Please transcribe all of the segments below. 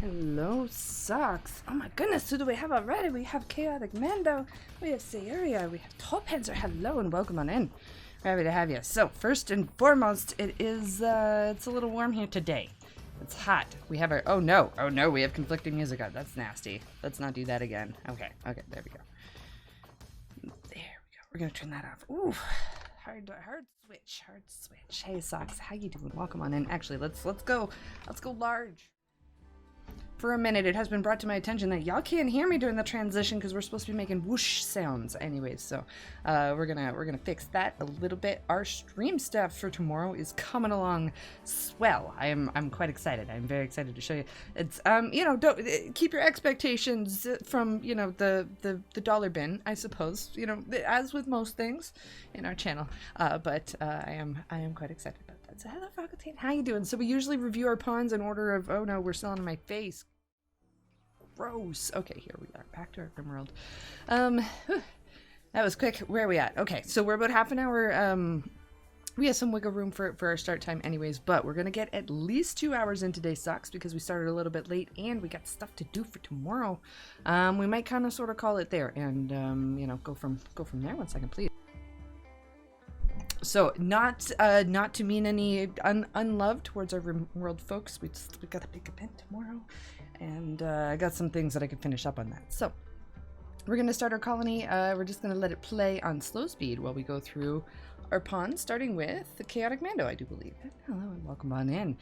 Hello, Socks. Oh my goodness, who do we have already? We have Chaotic Mando, we have Sayeria, we have Toppanzer. Hello and welcome on in. Happy to have you. So, first and foremost, it's a little warm here today. It's hot. We have our, oh no, we have conflicting music on. That's nasty. Let's not do that again. Okay, there we go. There we go. We're gonna turn that off. Ooh, hard switch. Hey, Socks, how you doing? Welcome on in. Actually, let's go large. For a minute, it has been brought to my attention that y'all can't hear me during the transition because we're supposed to be making whoosh sounds. Anyways, so we're gonna fix that a little bit. Our stream stuff for tomorrow is coming along swell. I'm quite excited. I'm very excited to show you. It's don't keep your expectations from the dollar bin, I suppose. As with most things in our channel. But I am quite excited about that. So hello, Faculty. How you doing? So we usually review our pawns in order of, oh no, we're still on my face. Gross. Okay, here we are. Back to our grim world. That was quick. Where are we at? Okay, so we're about half an hour. We have some wiggle room for our start time anyways, but we're going to get at least 2 hours in today's Socks because we started a little bit late and we got stuff to do for tomorrow. We might kind of sort of call it there and, go from there. 1 second, please. So not to mean any unlove towards our world folks. We got a big event tomorrow, and I got some things that I could finish up on that. So we're gonna start our colony. We're just gonna let it play on slow speed while we go through our pawns, starting with the Chaotic Mando, I do believe. Hello and welcome on in.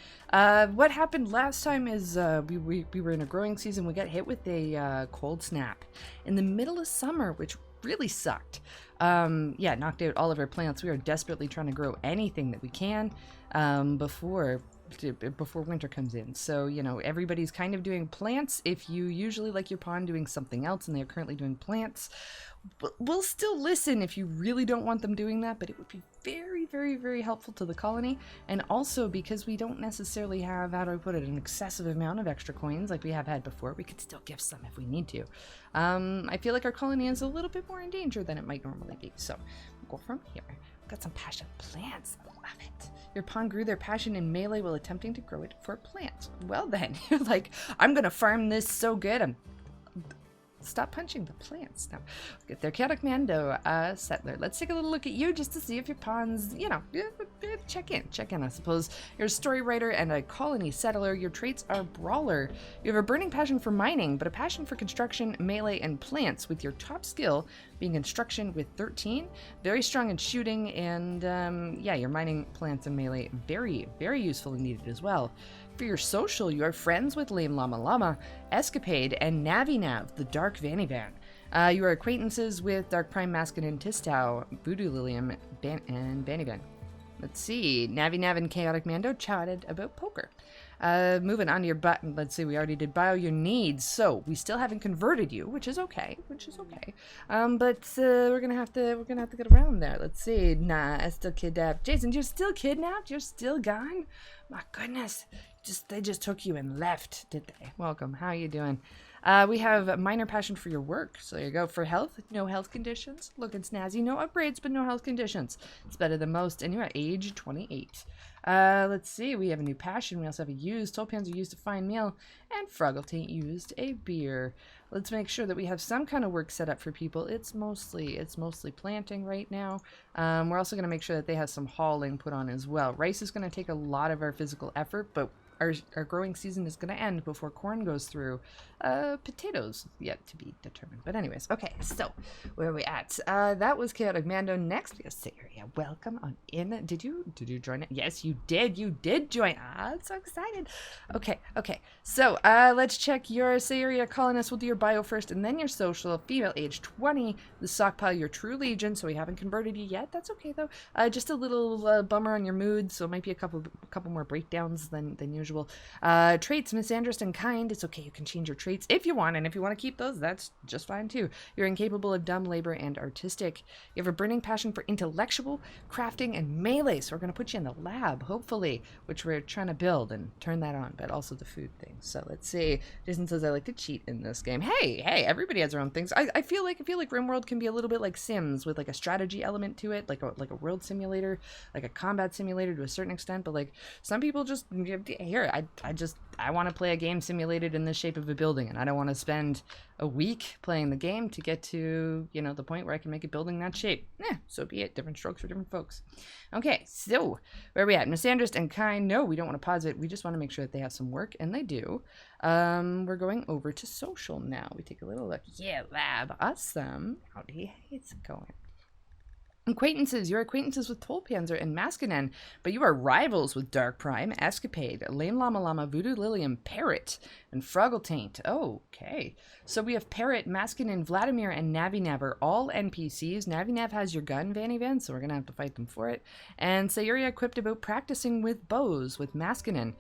What happened last time is we were in a growing season. We got hit with a cold snap in the middle of summer, which really sucked. Knocked out all of our plants. We are desperately trying to grow anything that we can before winter comes in. So, everybody's kind of doing plants. If you usually like your pawn doing something else and they're currently doing plants, we'll still listen if you really don't want them doing that, but it would be very, very, very helpful to the colony. And also because we don't necessarily have, how do I put it, an excessive amount of extra coins like we have had before, we could still give some if we need to. I feel like our colony is a little bit more in danger than it might normally be. So we'll go from here. We've got some passion plants. I love it. Your pawn grew their passion in melee while attempting to grow it for plants. Well then, you're like, I'm gonna farm this so good. Stop punching the plants. Now, get their Chaotic Mando settler. Let's take a little look at you just to see if your pawns, check in, I suppose. You're a story writer and a colony settler. Your traits are brawler. You have a burning passion for mining, but a passion for construction, melee, and plants, with your top skill being construction with 13. Very strong in shooting, and your mining, plants, and melee, very, very useful and needed as well. For your social, you are friends with Lame Llama Llama, Escapade, and Navi Nav, the Dark Vanny Van. You are acquaintances with Dark Prime Maskin and Tistau, Voodoo Lilium, and Vanny Van. Let's see, Navi Nav and Chaotic Mando chatted about poker. Moving on to your button, let's see, we already did bio your needs, so we still haven't converted you, which is okay. But we're gonna have to get around there. Let's see. Nah, I still kidnapped. Jason, you're still kidnapped? You're still gone? My goodness. They just took you and left, did they? Welcome. How are you doing? We have a minor passion for your work. So there you go. For health, no health conditions. Looking snazzy. No upgrades, but no health conditions. It's better than most. And you're at age 28. Let's see. We have a new passion. We also have a used. Toppanzer used a fine meal. And Froggletaint used a beer. Let's make sure that we have some kind of work set up for people. It's mostly planting right now. We're also going to make sure that they have some hauling put on as well. Rice is going to take a lot of our physical effort, but our growing season is going to end before corn goes through. Potatoes yet to be determined. But anyways, okay, so where are we at? That was Chaotic Mando. Next we have Sayeria. Welcome on in. Did you join it? Yes, you did. You did join. I'm so excited. Okay. So let's check your Sayeria colonist. We'll do your bio first and then your social. Female, age 20. The stockpile, your true legion. So we haven't converted you yet. That's okay though. Just a little bummer on your mood. So it might be a couple more breakdowns than usual. Traits, misandrist and kind. It's okay. You can change your traits if you want, and if you want to keep those, that's just fine too. You're incapable of dumb, labor, and artistic. You have a burning passion for intellectual, crafting, and melee, so we're going to put you in the lab, hopefully, which we're trying to build and turn that on, but also the food thing. So let's see. Jason says, I like to cheat in this game. Hey, everybody has their own things. I feel like RimWorld can be a little bit like Sims, with like a strategy element to it, like a world simulator, like a combat simulator to a certain extent, but like some people just, hey, here. I want to play a game simulated in the shape of a building, and I don't want to spend a week playing the game to get to, you know, the point where I can make a building that shape. So be it. Different strokes for different folks. Okay, so where are we at? Misandrist and Kind. No, we don't want to pause it. We just want to make sure that they have some work, and they do. We're going over to social now. We take a little look. Yeah, lab. Awesome. Howdy. It's going. Acquaintances. You're acquaintances with Tolpanzer and Maskinen, but you are rivals with Dark Prime, Escapade, Lame Llama Llama, Voodoo Lilium, Parrot, and Froggletaint. Oh, okay. So we have Parrot, Maskinen, Vladimir, and Navinav are all NPCs. Navinav has your gun, Vanny Van, so we're going to have to fight them for it. And Sayuri equipped about practicing with bows with Maskinen.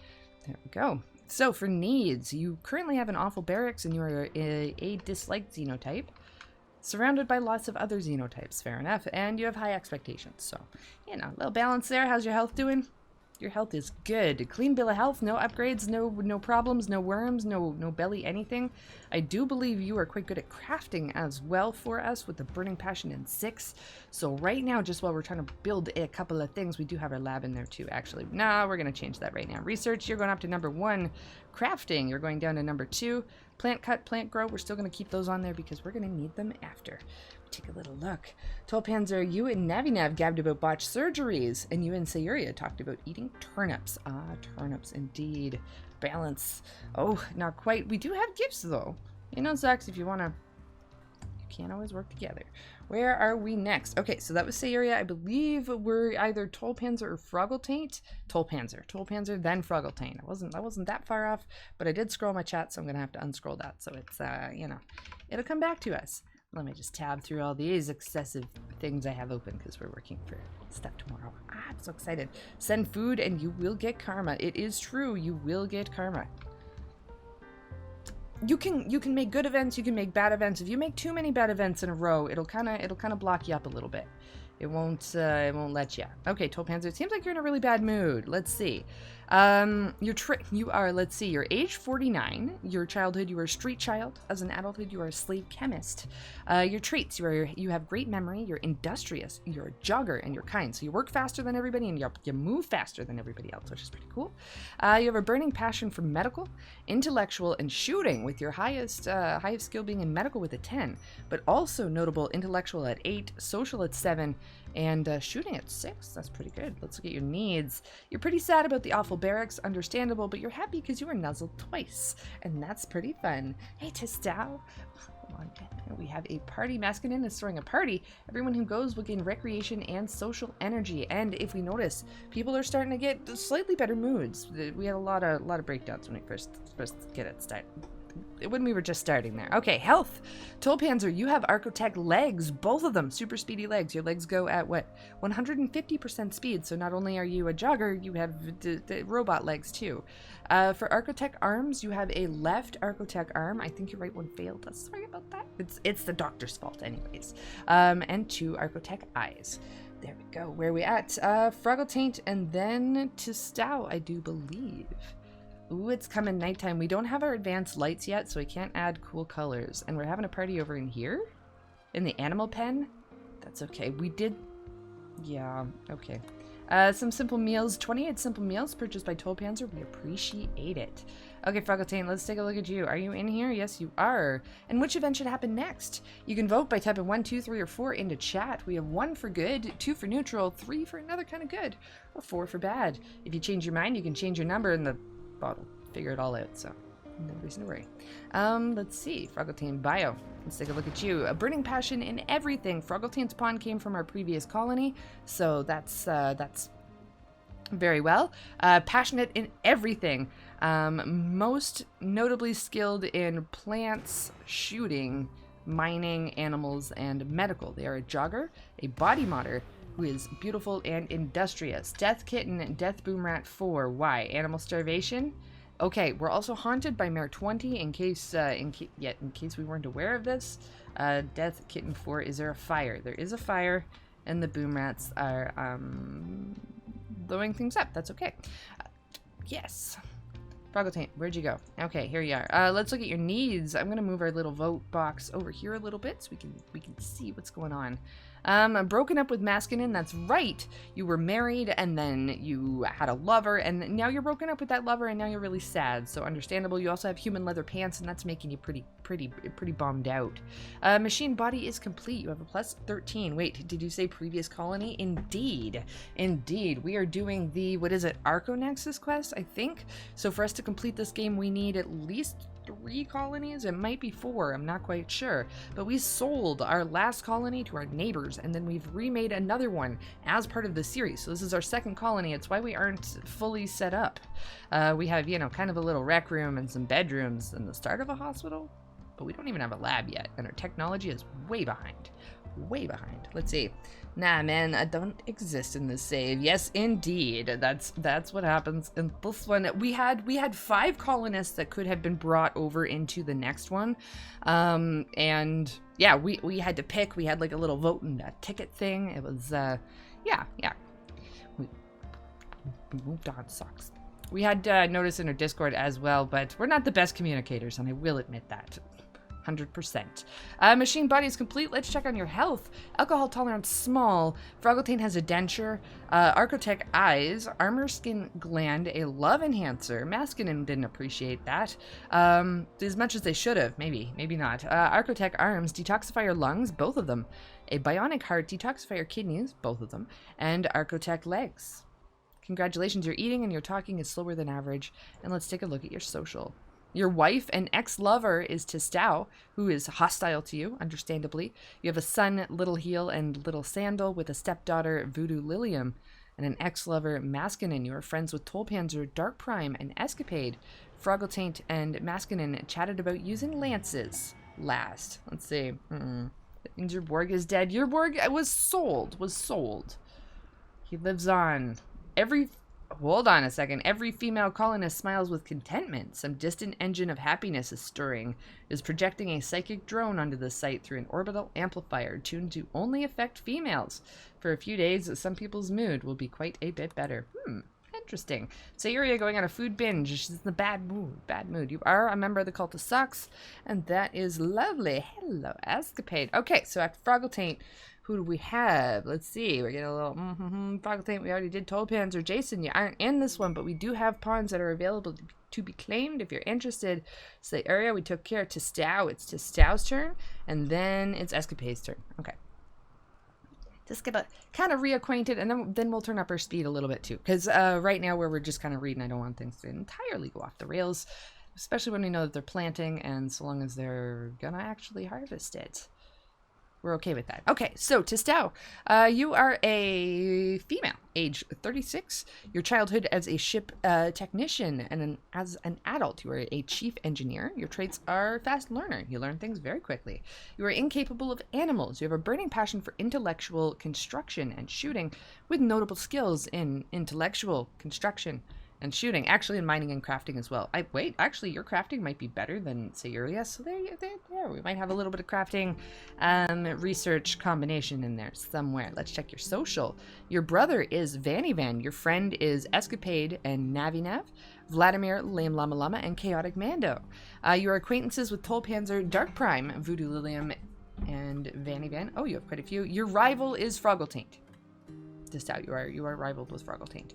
There we go. So for needs, you currently have an awful barracks and you are a disliked xenotype. Surrounded by lots of other xenotypes, fair enough, and you have high expectations, so, you know, a little balance there. How's your health doing? Your health is good. Clean bill of health, no upgrades, no problems, no worms, no belly anything. I do believe you are quite good at crafting as well for us with the Burning Passion in 6. So right now, just while we're trying to build a couple of things, we do have our lab in there too, actually. No, we're going to change that right now. Research, you're going up to number 1. Crafting, you're going down to number 2. Plant cut, plant grow, we're still going to keep those on there because we're going to need them after. Take a little look. Tolpanzer, you and Navinav gabbed about botched surgeries, and you and Sayuria talked about eating turnips. Ah, turnips indeed. Balance. Oh, not quite. We do have gifts, though. You know, Zox, if you want to... You can't always work together. Where are we next? Okay, so that was Sayuria. I believe we're either Tolpanzer or Froggletaint. Tolpanzer, then Froggletaint. I wasn't that far off, but I did scroll my chat, so I'm going to have to unscroll that. So it's, you know, it'll come back to us. Let me just tab through all these excessive things I have open because we're working for stuff tomorrow. Ah, I'm so excited. Send food and you will get karma. It is true. You will get karma. You can make good events. You can make bad events. If you make too many bad events in a row, it'll kind of block you up a little bit. It won't let you. Okay, Tolpanzer, it seems like you're in a really bad mood. Let's see. You are, let's see, you're age 49. Your childhood, you were a street child. As an adulthood, you are a slave chemist. Your traits, you have great memory, you're industrious, you're a jogger, and you're kind. So you work faster than everybody, and you move faster than everybody else, which is pretty cool. You have a burning passion for medical, intellectual, and shooting, with your highest skill being in medical with a 10. But also notable, intellectual at 8, social at 7, and shooting at 6. That's pretty good. Let's look at your needs. You're pretty sad about the awful barracks, understandable, but you're happy because you were nuzzled twice, and that's pretty fun. Hey, Tistao. Come on, we have a party. Maskinen is throwing a party. Everyone who goes will gain recreation and social energy. And if we notice, people are starting to get slightly better moods. We had a lot of breakdowns when we first get it started. When we were just starting there. Okay, health. Tolpanzer, you have Archotech legs, both of them, super speedy legs. Your legs go at what? 150% speed, so not only are you a jogger, you have the robot legs too. For Archotech arms, you have a left Archotech arm. I think your right one failed. Sorry about that. It's the doctor's fault anyways. And 2 Archotech eyes. There we go. Where are we at? Froggletaint and then Tistao, I do believe. Ooh, it's coming nighttime. We don't have our advanced lights yet, so we can't add cool colors. And we're having a party over in here? In the animal pen? That's okay. We did... Yeah, okay. Some simple meals. 28 simple meals purchased by Tolpanzer. We appreciate it. Okay, Froggletaint, let's take a look at you. Are you in here? Yes, you are. And which event should happen next? You can vote by typing 1, 2, 3, or 4 into chat. We have 1 for good, 2 for neutral, 3 for another kind of good, or 4 for bad. If you change your mind, you can change your number in the bottle. Figure it all out, so no reason to worry. Let's see. Froggletaint bio. Let's take a look at you. A burning passion in everything. Froggletaint's pawn came from our previous colony, so that's very well. Passionate in everything. Most notably skilled in plants, shooting, mining, animals, and medical. They are a jogger, a body modder, who is beautiful and industrious. Death Kitten, Death Boomrat 4. Why? Animal starvation? Okay, we're also haunted by Mare 20 in case we weren't aware of this. Death Kitten 4, is there a fire? There is a fire, and the Boomrats are blowing things up. That's okay. Yes. Froggletaint, where'd you go? Okay, here you are. Let's look at your needs. I'm gonna move our little vote box over here a little bit so we can see what's going on. Broken up with Masculine, that's right. You were married and then you had a lover and now you're broken up with that lover and now you're really sad. So understandable. You also have human leather pants and that's making you pretty bummed out. Machine body is complete. You have a plus 13. Wait, did you say previous colony? Indeed. Indeed. We are doing the, what is it, Arconexus quest, I think? So for us to complete this game, we need at least 3 colonies. It might be 4. I'm not quite sure. But we sold our last colony to our neighbors, and then we've remade another one as part of the series. So this is our second colony. It's why we aren't fully set up. We have, you know, kind of a little rec room and some bedrooms and the start of a hospital, but we don't even have a lab yet, and our technology is way behind. Way behind. Let's see. Nah, man, I don't exist in this save. Yes, indeed. That's what happens in this one. We had 5 colonists that could have been brought over into the next one. And yeah, we had to pick. We had like a little vote and a ticket thing. It was yeah. We moved on, sucks. We had notice in our Discord as well, but we're not the best communicators, and I will admit that. 100%. Machine body is complete. Let's check on your health. Alcohol tolerance small. Froggletaine has a denture. Archotech eyes. Armor skin gland. A love enhancer. Masculine didn't appreciate that. As much as they should have. Maybe not. Archotech arms. Detoxify your lungs. Both of them. A bionic heart. Detoxify your kidneys. Both of them. And Archotech legs. Congratulations. Your eating and your talking is slower than average. And let's take a look at your social. Your wife and ex-lover is Tistau, who is hostile to you, understandably. You have a son, Little Heel, and Little Sandal, with a stepdaughter, Voodoo Lilium, and an ex-lover, Masculine. You are friends with Tollpanzer, Dark Prime, and Escapade. Froggletaint and Masculine chatted about using lances last. Let's see. That means your Borg is dead. Your Borg was sold. He lives on. Hold on a second. Every female colonist smiles with contentment. Some distant engine of happiness is stirring. Is projecting a psychic drone onto the site through an orbital amplifier tuned to only affect females. For a few days, some people's mood will be quite a bit better. Interesting. Sayuria going on a food binge. She's in the bad mood. You are a member of the RockhettSocks, and that is lovely. Hello, Escapade. Okay, so after Froggletaint, who do we have? Let's see. We're getting a little Froggletaint. We already did Tollpanzer. Jason, you aren't in this one, but we do have pawns that are available to be claimed if you're interested. So the area we took care of Tistau. It's Tistau's turn, and then it's Escapade's turn. Okay. Just get kind of reacquainted, and then we'll turn up our speed a little bit too. Because right now where we're just kind of reading, I don't want things to entirely go off the rails, especially when we know that they're planting, and so long as they're gonna actually harvest it. We're okay with that. Okay, so Tistau, you are a female, age 36. Your childhood as a ship technician, and as an adult, you are a chief engineer. Your traits are fast learner. You learn things very quickly. You are incapable of animals. You have a burning passion for intellectual construction and shooting, with notable skills in intellectual construction and shooting, actually in mining and crafting as well. Actually, your crafting might be better than Sayuria, so there, we might have a little bit of crafting research combination in there somewhere. Let's check your social. Your brother is Vanivan. Your friend is Escapade and Navinav, Vladimir, Lame Llama Llama, and Chaotic Mando. Your acquaintances with Tollpanzer, Dark Prime, Voodoo Lilium, and Vanivan. Oh, you have quite a few. Your rival is Froggletaint. Just out, you are rivaled with Froggletaint.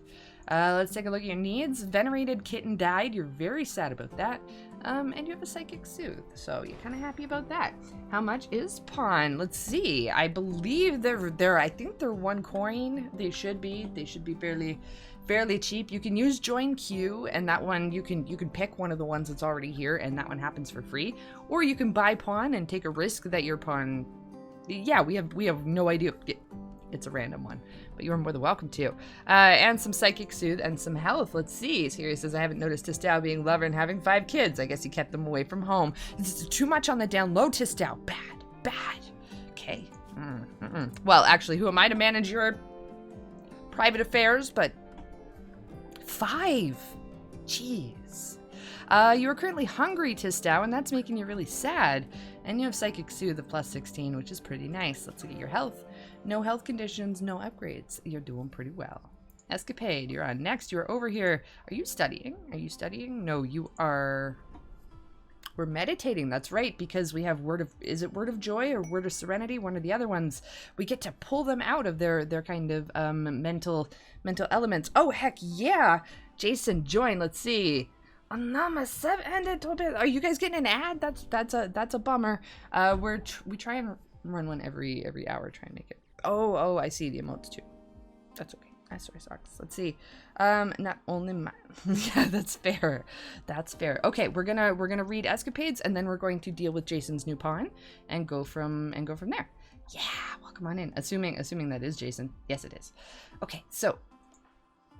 Let's take a look at your needs. Venerated kitten died. You're very sad about that. And you have a psychic soothe, so you're kind of happy about that. How much is pawn? Let's see. I believe I think they're 1 coin. They should be fairly cheap. You can use join queue, and that one you can pick one of the ones that's already here, and that one happens for free. Or you can buy pawn and take a risk that your pawn. Yeah, we have no idea. It's a random one, but you're more than welcome to. And some Psychic Soothe and some health. Let's see. Siri says, I haven't noticed Tistau being lover and having 5 kids. I guess he kept them away from home. It's too much on the down low, Tistau. Bad. Okay. Well, actually, who am I to manage your private affairs? But 5. Jeez. You are currently hungry, Tistau, and that's making you really sad. And you have Psychic Soothe of plus 16, which is pretty nice. Let's look at your health. No health conditions, no upgrades. You're doing pretty well. Escapade, you're on next. You're over here. Are you studying? No, you are... We're meditating, that's right, because we have is it Word of Joy or Word of Serenity? One of the other ones. We get to pull them out of their kind of mental elements. Oh, heck yeah! Jason, join, let's see. Are you guys getting an ad? That's a bummer. We try and run one every hour, try and make it. Oh, I see the emotes too. That's okay. RockhettSocks. Let's see. Not only mine. Yeah, that's fair. That's fair. Okay, we're gonna read escapades, and then we're going to deal with Jason's new pawn and go from there. Yeah, welcome on in. Assuming that is Jason. Yes, it is. Okay, so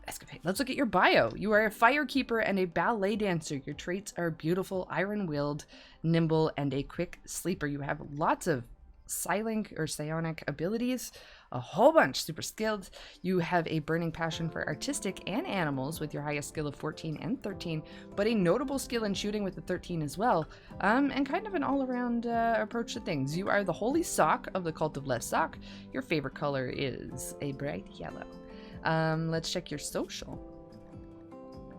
escapade. Let's look at your bio. You are a firekeeper and a ballet dancer. Your traits are beautiful, iron-willed, nimble, and a quick sleeper. You have lots of psionic abilities, a whole bunch, super skilled. You have a burning passion for artistic and animals with your highest skill of 14 and 13, but a notable skill in shooting with the 13 as well, and kind of an all-around approach to things. You are the holy sock of the cult of left sock. Your favorite color is a bright yellow. Let's check your social.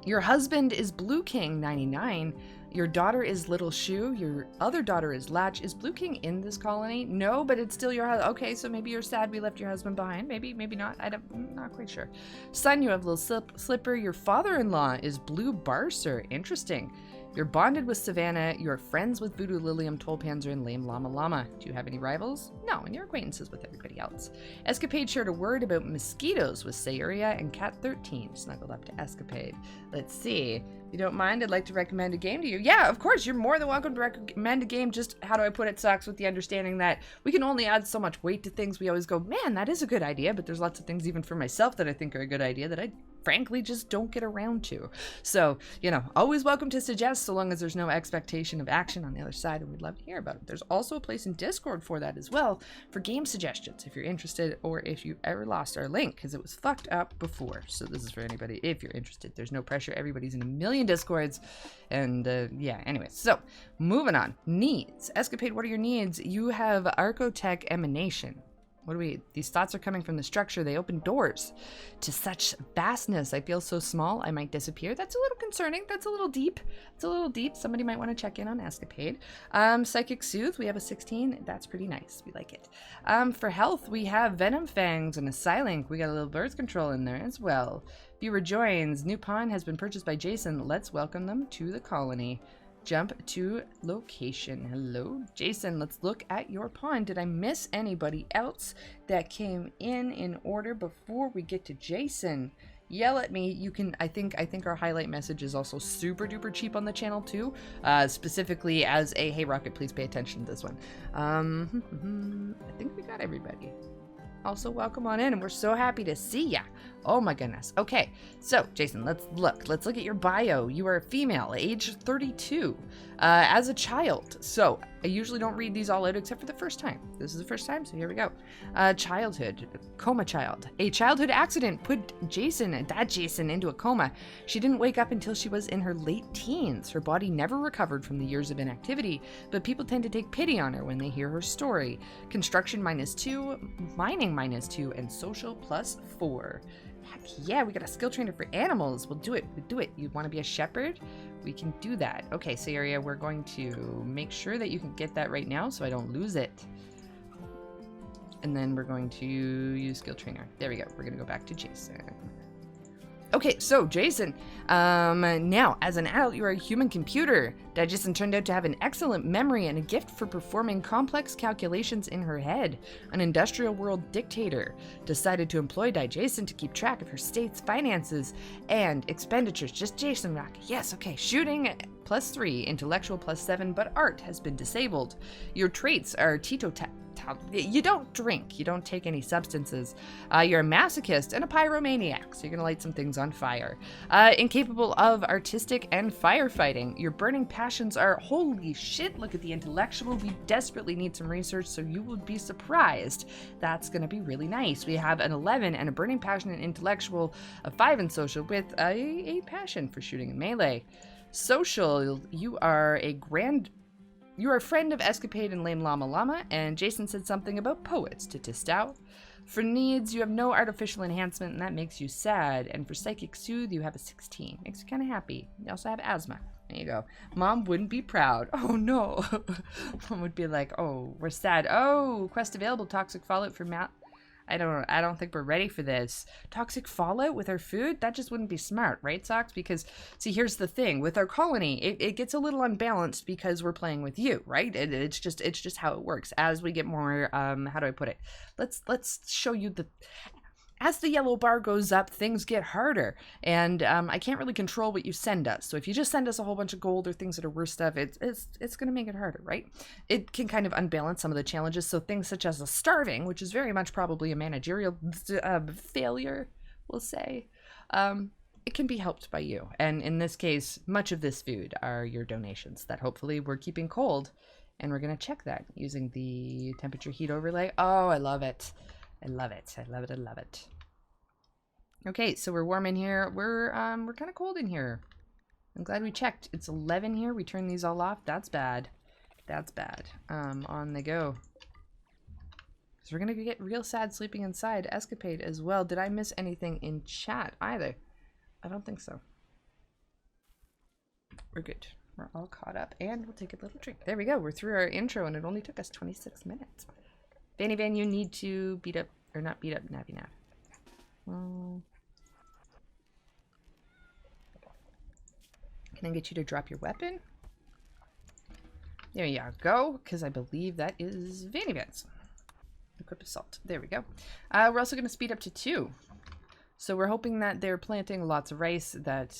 Your husband is Blue King 99. Your daughter is Little Shoe. Your other daughter is Latch. Is Blue King in this colony? No, but it's still your husband. Okay, so maybe you're sad we left your husband behind. Maybe not. I'm not quite sure. Son, you have Little Slipper. Your father-in-law is Blue Barcer. Interesting. You're bonded with Savannah. You're friends with Voodoo Lilium, Tollpanzer, and Lame Llama Llama. Do you have any rivals? No, and you're acquaintances with everybody else. Escapade shared a word about mosquitoes with Sayuria, and Cat 13 snuggled up to Escapade. Let's see. If you don't mind, I'd like to recommend a game to you. Yeah, of course, you're more than welcome to recommend a game. Just, how do I put it, Socks, with the understanding that we can only add so much weight to things. We always go, man, that is a good idea, but there's lots of things even for myself that I think are a good idea that I frankly just don't get around to. So, always welcome to suggest, so long as there's no expectation of action on the other side, and we'd love to hear about it. There's also a place in Discord for that as well, for game suggestions, if you're interested, or if you ever lost our link, because it was fucked up before. So this is for anybody, if you're interested. There's no pressure. Everybody's in a million Discords, and yeah, anyway. So, moving on. Needs. Escapade, what are your needs? You have Archotech Emanation. These thoughts are coming from the structure. They open doors to such vastness. I feel so small, I might disappear. That's a little concerning. That's a little deep. Somebody might want to check in on Escapade. Psychic Soothe, we have a 16. That's pretty nice. We like it. For health, we have Venom Fangs and a Psylink. We got a little birth control in there as well. Viewer joins. New pawn has been purchased by Jason. Let's welcome them to the colony. Jump to location. Hello, Jason. Let's look at your pawn. Did I miss anybody else that came in order before we get to Jason? Yell at me. You can. I think our highlight message is also super duper cheap on the channel too. Specifically as a hey Rocket, please pay attention to this one. I think we got everybody. Also, welcome on in, and we're so happy to see ya. Oh my goodness. Okay, so Jason, let's look at your bio. You are a female, age 32, as a child. So I usually don't read these all out except for the first time. This is the first time, so here we go. Childhood, coma child. A childhood accident put that Jason into a coma. She didn't wake up until she was in her late teens. Her body never recovered from the years of inactivity, but people tend to take pity on her when they hear her story. Construction -2, mining -2, and social +4. Heck yeah, we got a skill trainer for animals. We'll do it. You want to be a shepherd? We can do that. Okay, Sayuria, we're going to make sure that you can get that right now so I don't lose it. And then we're going to use skill trainer. There we go. We're going to go back to Jason. Okay, so Jason, now as an adult, you are a human computer. Jason turned out to have an excellent memory and a gift for performing complex calculations in her head. An industrial world dictator decided to employ Jason to keep track of her state's finances and expenditures. Just Jason Rock. Yes, okay. Shooting +3, intellectual +7, but art has been disabled. Your traits are you don't drink, you don't take any substances, you're a masochist and a pyromaniac, so you're gonna light some things on fire. Incapable of artistic and firefighting. Your burning passions are, holy shit, look at the intellectual. We desperately need some research, so you would be surprised. That's gonna be really nice. We have an 11 and a burning passion and intellectual, a 5 in social, with a passion for shooting and melee. Social, you are a friend of Escapade and Lame Llama Llama, and Jason said something about poets to Tistau. For needs, you have no artificial enhancement, and that makes you sad. And for Psychic Soothe, you have a 16. Makes you kind of happy. You also have asthma. There you go. Mom wouldn't be proud. Oh no. Mom would be like, oh, we're sad. Oh, quest available. Toxic fallout for Matt. I don't think we're ready for this. Toxic fallout with our food? That just wouldn't be smart, right, Socks? Because, see, here's the thing. With our colony, it gets a little unbalanced because we're playing with you, right? It's just how it works. As we get more, how do I put it? Let's show you the... As the yellow bar goes up, things get harder, and I can't really control what you send us. So if you just send us a whole bunch of gold or things that are worse stuff, it's going to make it harder, right? It can kind of unbalance some of the challenges. So things such as a starving, which is very much probably a managerial failure, we'll say, it can be helped by you. And in this case, much of this food are your donations that hopefully we're keeping cold, and we're going to check that using the temperature heat overlay. Oh, I love it. I love it. I love it. I love it. Okay, so we're warm in here. We're kind of cold in here. I'm glad we checked. It's 11 here. We turned these all off. That's bad. That's bad. On they go. So we're gonna get real sad sleeping inside. Escapade as well. Did I miss anything in chat either? I don't think so. We're good. We're all caught up, and we'll take a little drink. There we go. We're through our intro, and it only took us 26 minutes. Vanny Van, you need to beat up, or not beat up, Navi Nav. Can I get you to drop your weapon? There you go, because I believe that is Vanny Van's. Equip assault. There we go. We're also going to speed up to 2. So we're hoping that they're planting lots of rice, that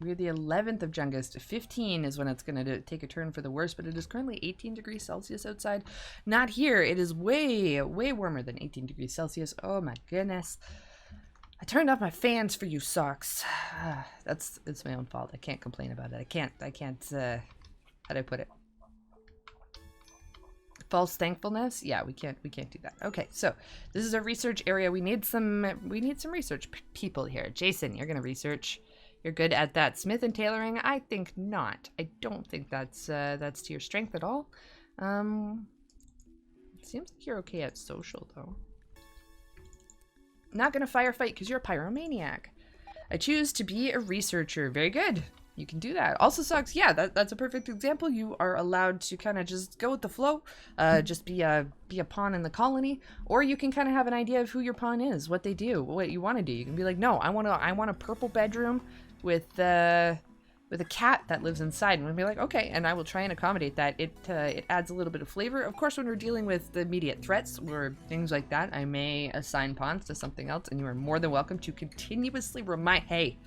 we're the 11th of Jungust. 15 is when it's going to take a turn for the worse, but it is currently 18 degrees Celsius outside. Not here. It is way, way warmer than 18 degrees Celsius. Oh my goodness. I turned off my fans for you, Socks. It's my own fault. I can't complain about it. I can't, how do I put it? False thankfulness? Yeah, we can't do that. Okay, so this is a research area. We need some research people here. Jason, you're gonna research. You're good at that. Smith and tailoring? I think not. I don't think that's to your strength at all. It seems like you're okay at social though. Not gonna firefight because you're a pyromaniac. I choose to be a researcher. Very good. You can do that. Also, Socks, yeah, that's a perfect example. You are allowed to kind of just go with the flow, just be a pawn in the colony, or you can kind of have an idea of who your pawn is, what they do, what you want to do. You can be like, no, I want a purple bedroom with a cat that lives inside, and we'll be like, okay, and I will try and accommodate that. It adds a little bit of flavor. Of course, when we're dealing with the immediate threats or things like that, I may assign pawns to something else, and you are more than welcome to continuously remind, hey,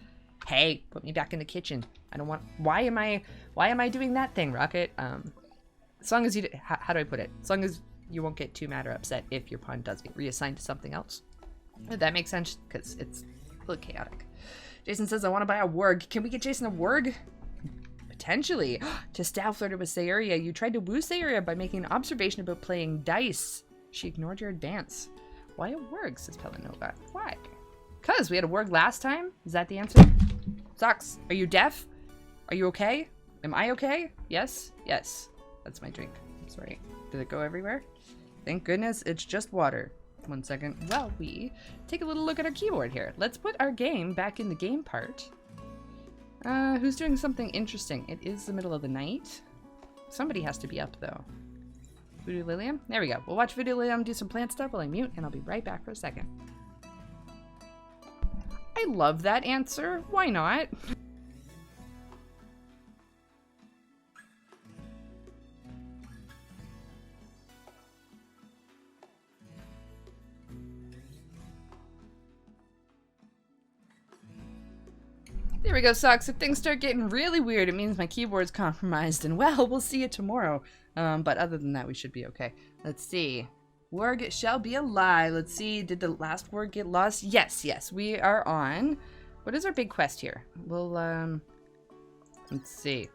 put me back in the kitchen. I don't want, why am I doing that thing, Rocket? As long as you, how do I put it? As long as you won't get too mad or upset if your pawn does get reassigned to something else. If that makes sense, because it's a little chaotic. Jason says, I want to buy a warg. Can we get Jason a warg? Potentially. To style flirted with Sayeria. You tried to woo Sayeria by making an observation about playing dice. She ignored your advance. Why a warg, says Pelanova. Why? Because we had a warg last time? Is that the answer? Socks, are you deaf? Are you okay? Am I okay? Yes? Yes. That's my drink. I'm sorry. Did it go everywhere? Thank goodness it's just water. 1 second. Well, we take a little look at our keyboard here. Let's put our game back in the game part. Who's doing something interesting? It is the middle of the night. Somebody has to be up, though. Voodoo Lilium? There we go. We'll watch Voodoo Lilium do some plant stuff while I mute, and I'll be right back for a second. I love that answer. Why not? There we go, Socks. If things start getting really weird, it means my keyboard's compromised, and well, we'll see you tomorrow. But other than that, we should be okay. Let's see. Warg shall be a lie. Let's see. Did the last word get lost? Yes, yes. We are on. What is our big quest here? We'll, let's see.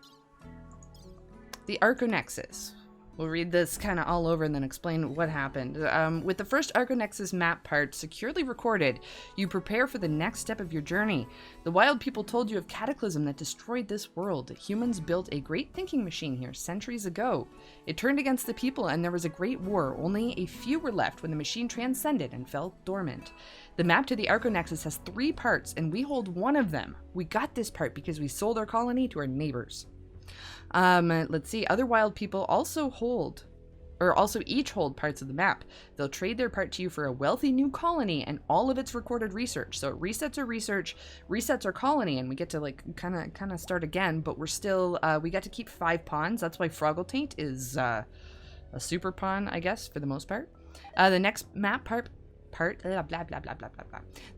The Arconexus. We'll read this kind of all over and then explain what happened. With the first Arconexus map part securely recorded, you prepare for the next step of your journey. The wild people told you of cataclysm that destroyed this world. Humans built a great thinking machine here centuries ago. It turned against the people and there was a great war. Only a few were left when the machine transcended and fell dormant. The map to the Arconexus has 3 parts and we hold one of them. We got this part because we sold our colony to our neighbors. Let's see. Other wild people also each hold parts of the map. They'll trade their part to you for a wealthy new colony and all of its recorded research. So it resets our research, resets our colony, and we get to like kind of start again. But we're still we get to keep 5 pawns. That's why Froggletaint is a super pawn, I guess, for the most part. The next map part. The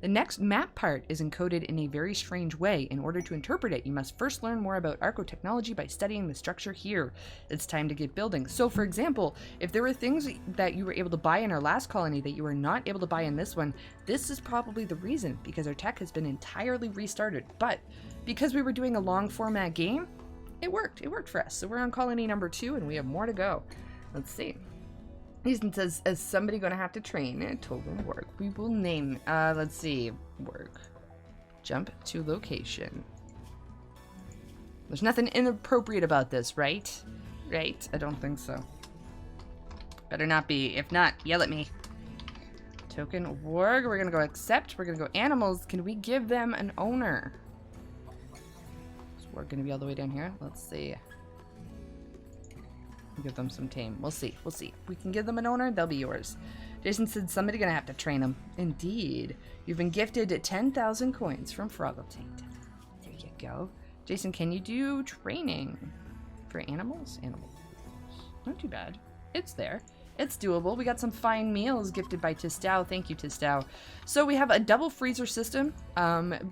next map part is encoded in a very strange way. In order to interpret it, you must first learn more about archotechnology by studying the structure here. It's time to get building. So, for example, if there were things that you were able to buy in our last colony that you were not able to buy in this one, this is probably the reason, because our tech has been entirely restarted. But because we were doing a long format game, it worked. It worked for us. So we're on colony number 2 and we have more to go. Let's see. Easton says, is somebody going to have to train? It totally work. We will name, let's see, work. Jump to location. There's nothing inappropriate about this, right? Right? I don't think so. Better not be. If not, yell at me. Token warg. We're going to go accept. We're going to go animals. Can we give them an owner? So we're going to be all the way down here. Let's see. Give them some tame. We'll see. We'll see. We can give them an owner, they'll be yours. Jason said somebody's gonna have to train them. Indeed. You've been gifted 10,000 coins from Froggletaint. There you go. Jason, can you do training for animals? Animals. Not too bad. It's there. It's doable. We got some fine meals gifted by Tistow. Thank you, Tistow. So we have a double freezer system.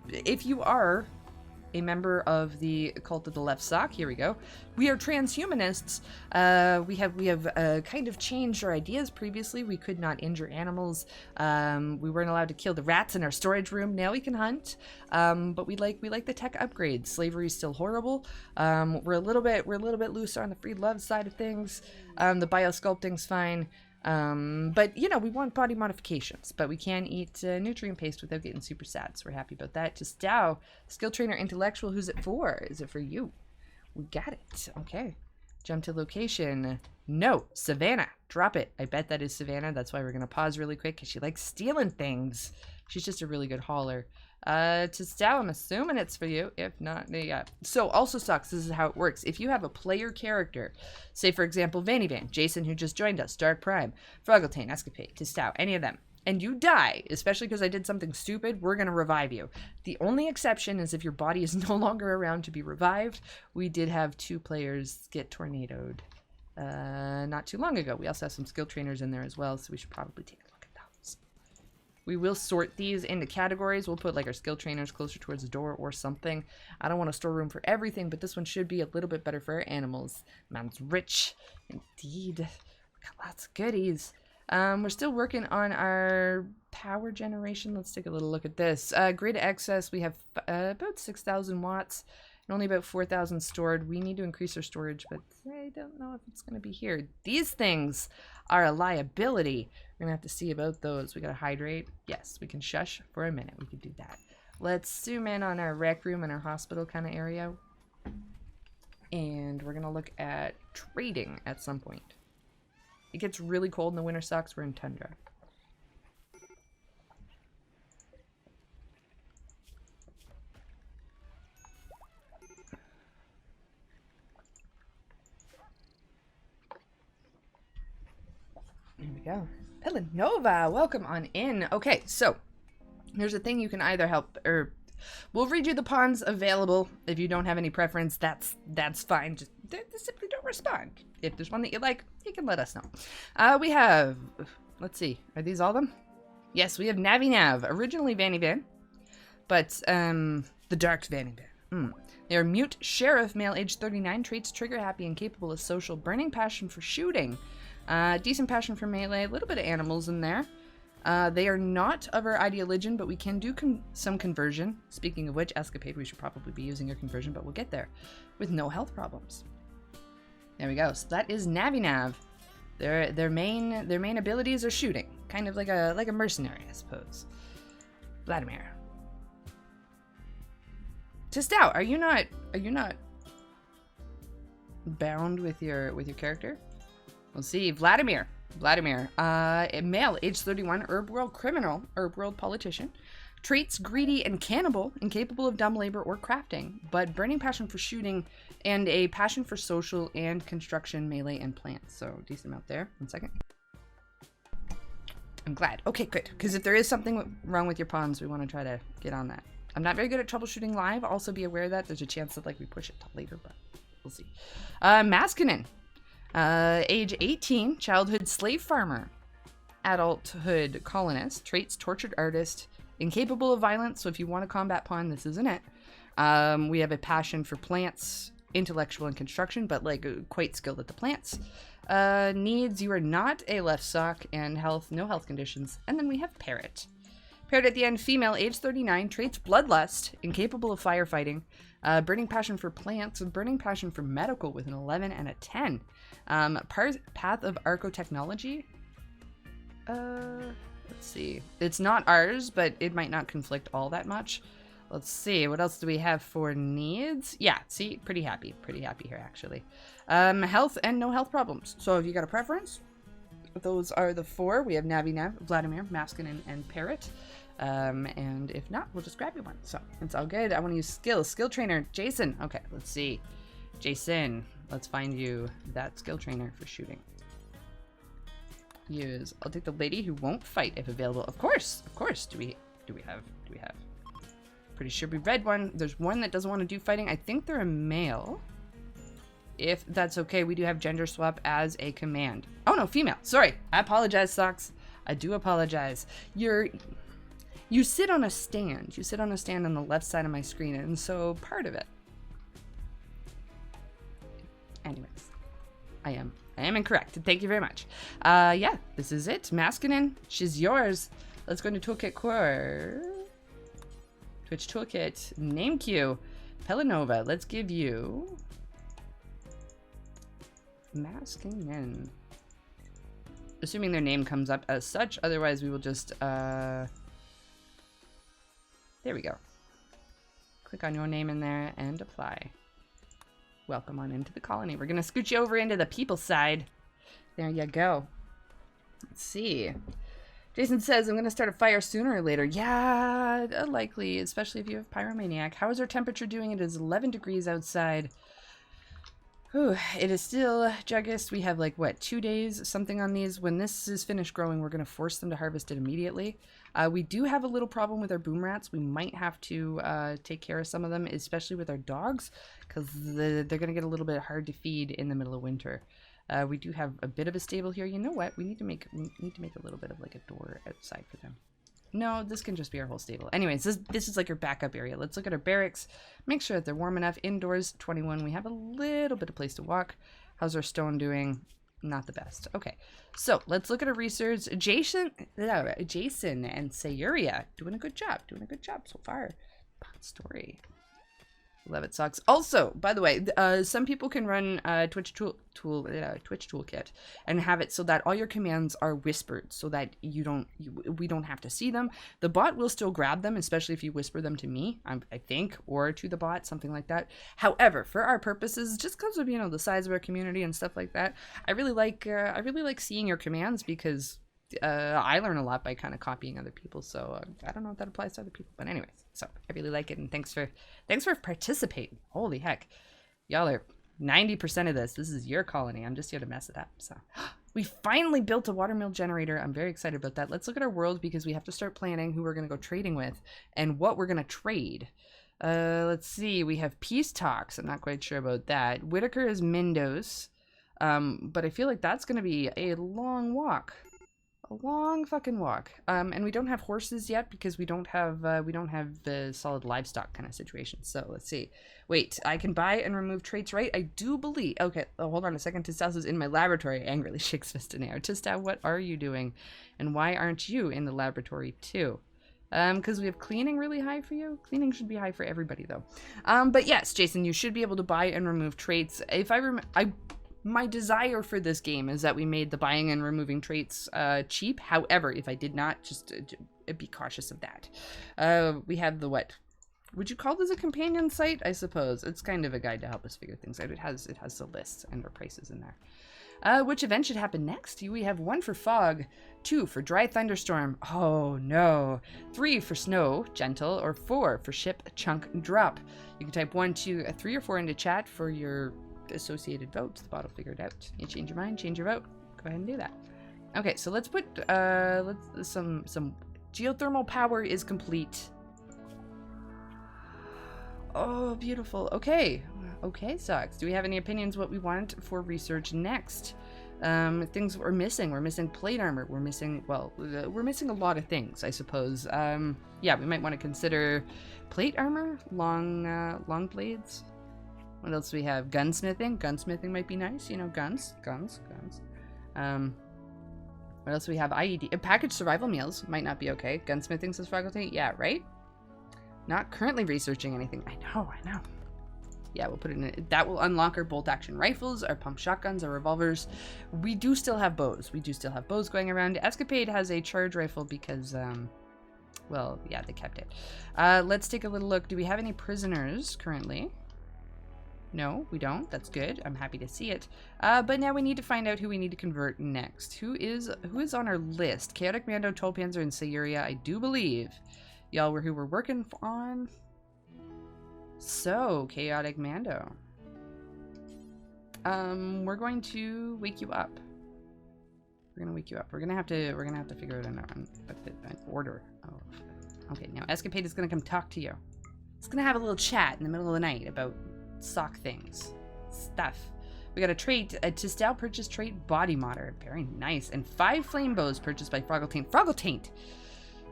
If you are a member of the Cult of the Left Sock. Here we go. We are transhumanists. We have kind of changed our ideas previously. We could not injure animals. We weren't allowed to kill the rats in our storage room. Now we can hunt. But we like the tech upgrades. Slavery is still horrible. We're a little bit looser on the free love side of things. The biosculpting's fine. But you know, we want body modifications, but we can eat nutrient paste without getting super sad, so we're happy about that. Just Dow, skill trainer intellectual, who's it for? Is it for you? We got it. Okay. Jump to location. No, Savannah. Drop it. I bet that is Savannah. That's why we're gonna pause really quick, because she likes stealing things. She's just a really good hauler. To Stow, I'm assuming it's for you. If not, yeah. So also sucks. This is how it works. If you have a player character, say for example, Vanny Van, Jason who just joined us, Dark Prime, Froggletaint, Escapade, to Stow, any of them, and you die, especially because I did something stupid, we're gonna revive you. The only exception is if your body is no longer around to be revived. We did have 2 players get tornadoed not too long ago. We also have some skill trainers in there as well, so we should probably take a look. We will sort these into categories. We'll put like our skill trainers closer towards the door or something. I don't want a storeroom for everything, but this one should be a little bit better for our animals. Man's rich. Indeed. We got lots of goodies. We're still working on our power generation. Let's take a little look at this. Grid excess, we have about 6,000 watts and only about 4,000 stored. We need to increase our storage, but I don't know if it's going to be here. These things are a liability. We're gonna have to see about those. We gotta hydrate. Yes, we can shush for a minute. We could do that. Let's zoom in on our rec room and our hospital kind of area. And we're gonna look at trading at some point. It gets really cold in the winter socks. We're in tundra. There we go. Pillanova, welcome on in. Okay, so there's a thing you can either help, or we'll read you the pawns available. If you don't have any preference, that's fine. Just simply don't respond. If there's one that you like, you can let us know. We have, let's see, are these all of them? Yes, we have Navi Nav, originally Vanny Van, but the Dark Vanny Van. They are mute sheriff, male, age 39, traits trigger happy and capable of social, burning passion for shooting. Decent passion for melee, a little bit of animals in there. They are not of our ideologion, but we can do some conversion. Speaking of which, Escapade, we should probably be using your conversion, but we'll get there. With no health problems. There we go. So that is Navinav. Their main abilities are shooting, kind of like a mercenary, I suppose. Vladimir. Just out. Are you not bound with your character? We'll see. Vladimir. A male, age 31, herb world criminal, herb world politician. Traits greedy and cannibal, incapable of dumb labor or crafting, but burning passion for shooting and a passion for social and construction, melee, and plants. So decent amount there. 1 second. I'm glad. Okay, good. Because if there is something wrong with your pawns, we want to try to get on that. I'm not very good at troubleshooting live. Also be aware that there's a chance that we push it till later, but we'll see. Maskinen. Age 18, childhood slave farmer. Adulthood colonist. Traits tortured artist. Incapable of violence, so if you want a combat pawn, this isn't it. We have a passion for plants, intellectual and construction, but quite skilled at the plants. Needs, you are not a left sock, and health, no health conditions. And then we have Parrot. Parrot at the end, female, age 39, traits bloodlust, incapable of firefighting, burning passion for plants, burning passion for medical with an 11 and a 10. Path of archotechnology. Let's see. It's not ours, but it might not conflict all that much. Let's see. What else do we have for needs? Yeah, see? Pretty happy. Pretty happy here, actually. Health and no health problems. So if you got a preference, those are the 4. We have Navinav, Vladimir, Maskin, and Parrot. And if not, we'll just grab you one. So it's all good. I want to use skills. Skill trainer, Jason. Okay, let's see. Jason, let's find you that skill trainer for shooting. Use. I'll take the lady who won't fight if available. Of course. Do we have? Pretty sure we read one. There's one that doesn't want to do fighting. I think they're a male. If that's okay, we do have gender swap as a command. Oh no, female. Sorry. I apologize, Socks. I do apologize. You sit on a stand. You sit on a stand on the left side of my screen, and so part of it. Anyways, I am incorrect. Thank you very much. Yeah, this is it. Maskinen, she's yours. Let's go into Toolkit Core. Twitchtoolkit. Name queue. Pelanova. Let's give you Maskinen. Assuming their name comes up as such. Otherwise, we will just, there we go. Click on your name in there and apply. Welcome on into the colony. We're going to scoot you over into the people side. There you go. Let's see. Jason says, I'm going to start a fire sooner or later. Yeah, likely, especially if you have Pyromaniac. How is our temperature doing? It is 11 degrees outside. Whew, it is still Juggist. We have 2 days, something on these. When this is finished growing, we're going to force them to harvest it immediately. We do have a little problem with our boom rats. We might have to take care of some of them, especially with our dogs, because they're going to get a little bit hard to feed in the middle of winter. We do have a bit of a stable here. You know what? We need to make a little bit of a door outside for them. No, this can just be our whole stable. Anyways, this is your backup area. Let's look at our barracks. Make sure that they're warm enough. Indoors, 21. We have a little bit of place to walk. How's our stone doing? Not the best. Okay, so let's look at our research. Jason and Sayuria doing a good job. So far. Fun story. Love it, Socks. Also, by the way, some people can run Twitchtoolkit and have it so that all your commands are whispered, so that we don't have to see them. The bot will still grab them, especially if you whisper them to me, I think, or to the bot, something like that. However, for our purposes, just because of the size of our community and stuff like that, I really like seeing your commands, because I learn a lot by kind of copying other people. So I don't know if that applies to other people, but anyways, so I really like it, and thanks for participating. Holy heck, y'all are 90% of this. This is your colony. I'm just here to mess it up. So we finally built a watermill generator. I'm very excited about that. Let's look at our world, because we have to start planning who we're going to go trading with and what we're going to trade. Let's see. We have peace talks. I'm not quite sure about that. Whitaker is Mindos, but I feel like that's going to be a long walk. A long fucking walk. And we don't have horses yet, because we don't have the solid livestock kind of situation. So let's see. Wait, I can buy and remove traits, right? I do believe. Okay, hold on a second. Tistas is in my laboratory. Angrily shakes fist in air. Tista, what are you doing? And why aren't you in the laboratory too? Because we have cleaning really high for you. Cleaning should be high for everybody though. But yes, Jason, you should be able to buy and remove traits. If I My desire for this game is that we made the buying and removing traits cheap. However, if I did not, just be cautious of that. We have the what? Would you call this a companion site? I suppose it's kind of a guide to help us figure things out. It has the lists and the prices in there. Which event should happen next? We have 1 for fog, 2 for dry thunderstorm. Oh no. 3 for snow, gentle, or 4 for ship chunk drop. You can type 1, 2, 3, or 4 into chat for your associated votes. The bot will figure it out. You change your mind, change your vote. Go ahead and do that. Okay, so let's put some geothermal power is complete. Oh, beautiful. Okay. Okay, Socks. Do we have any opinions what we want for research next? Things we're missing. We're missing plate armor. We're missing, well, we're missing a lot of things, I suppose. Yeah, we might want to consider plate armor, long blades. What else do we have? Gunsmithing. Gunsmithing might be nice. You know, guns. What else do we have? IED. Packaged survival meals might not be okay. Gunsmithing says Froggletaint. Yeah, right? Not currently researching anything. I know. Yeah, we'll put it in. That will unlock our bolt action rifles, our pump shotguns, our revolvers. We do still have bows. Going around. Escapade has a charge rifle because, well, yeah, they kept it. Let's take a little look. Do we have any prisoners currently? No, we don't. That's good. I'm happy to see it. But now we need to find out who we need to convert next. Who is on our list? Chaotic Mando, Tolpanzer, and Sayuria, I do believe. Y'all were who we're working on. So, Chaotic Mando. We're going to wake you up. We're gonna wake you up. We're gonna have to figure out an order. Oh, okay. Now Escapade is gonna come talk to you. It's gonna have a little chat in the middle of the night about sock things, stuff. We got a trait, a Tistel purchase trait, body modder. Very nice. And 5 flame bows purchased by Froggletaint. Froggletaint!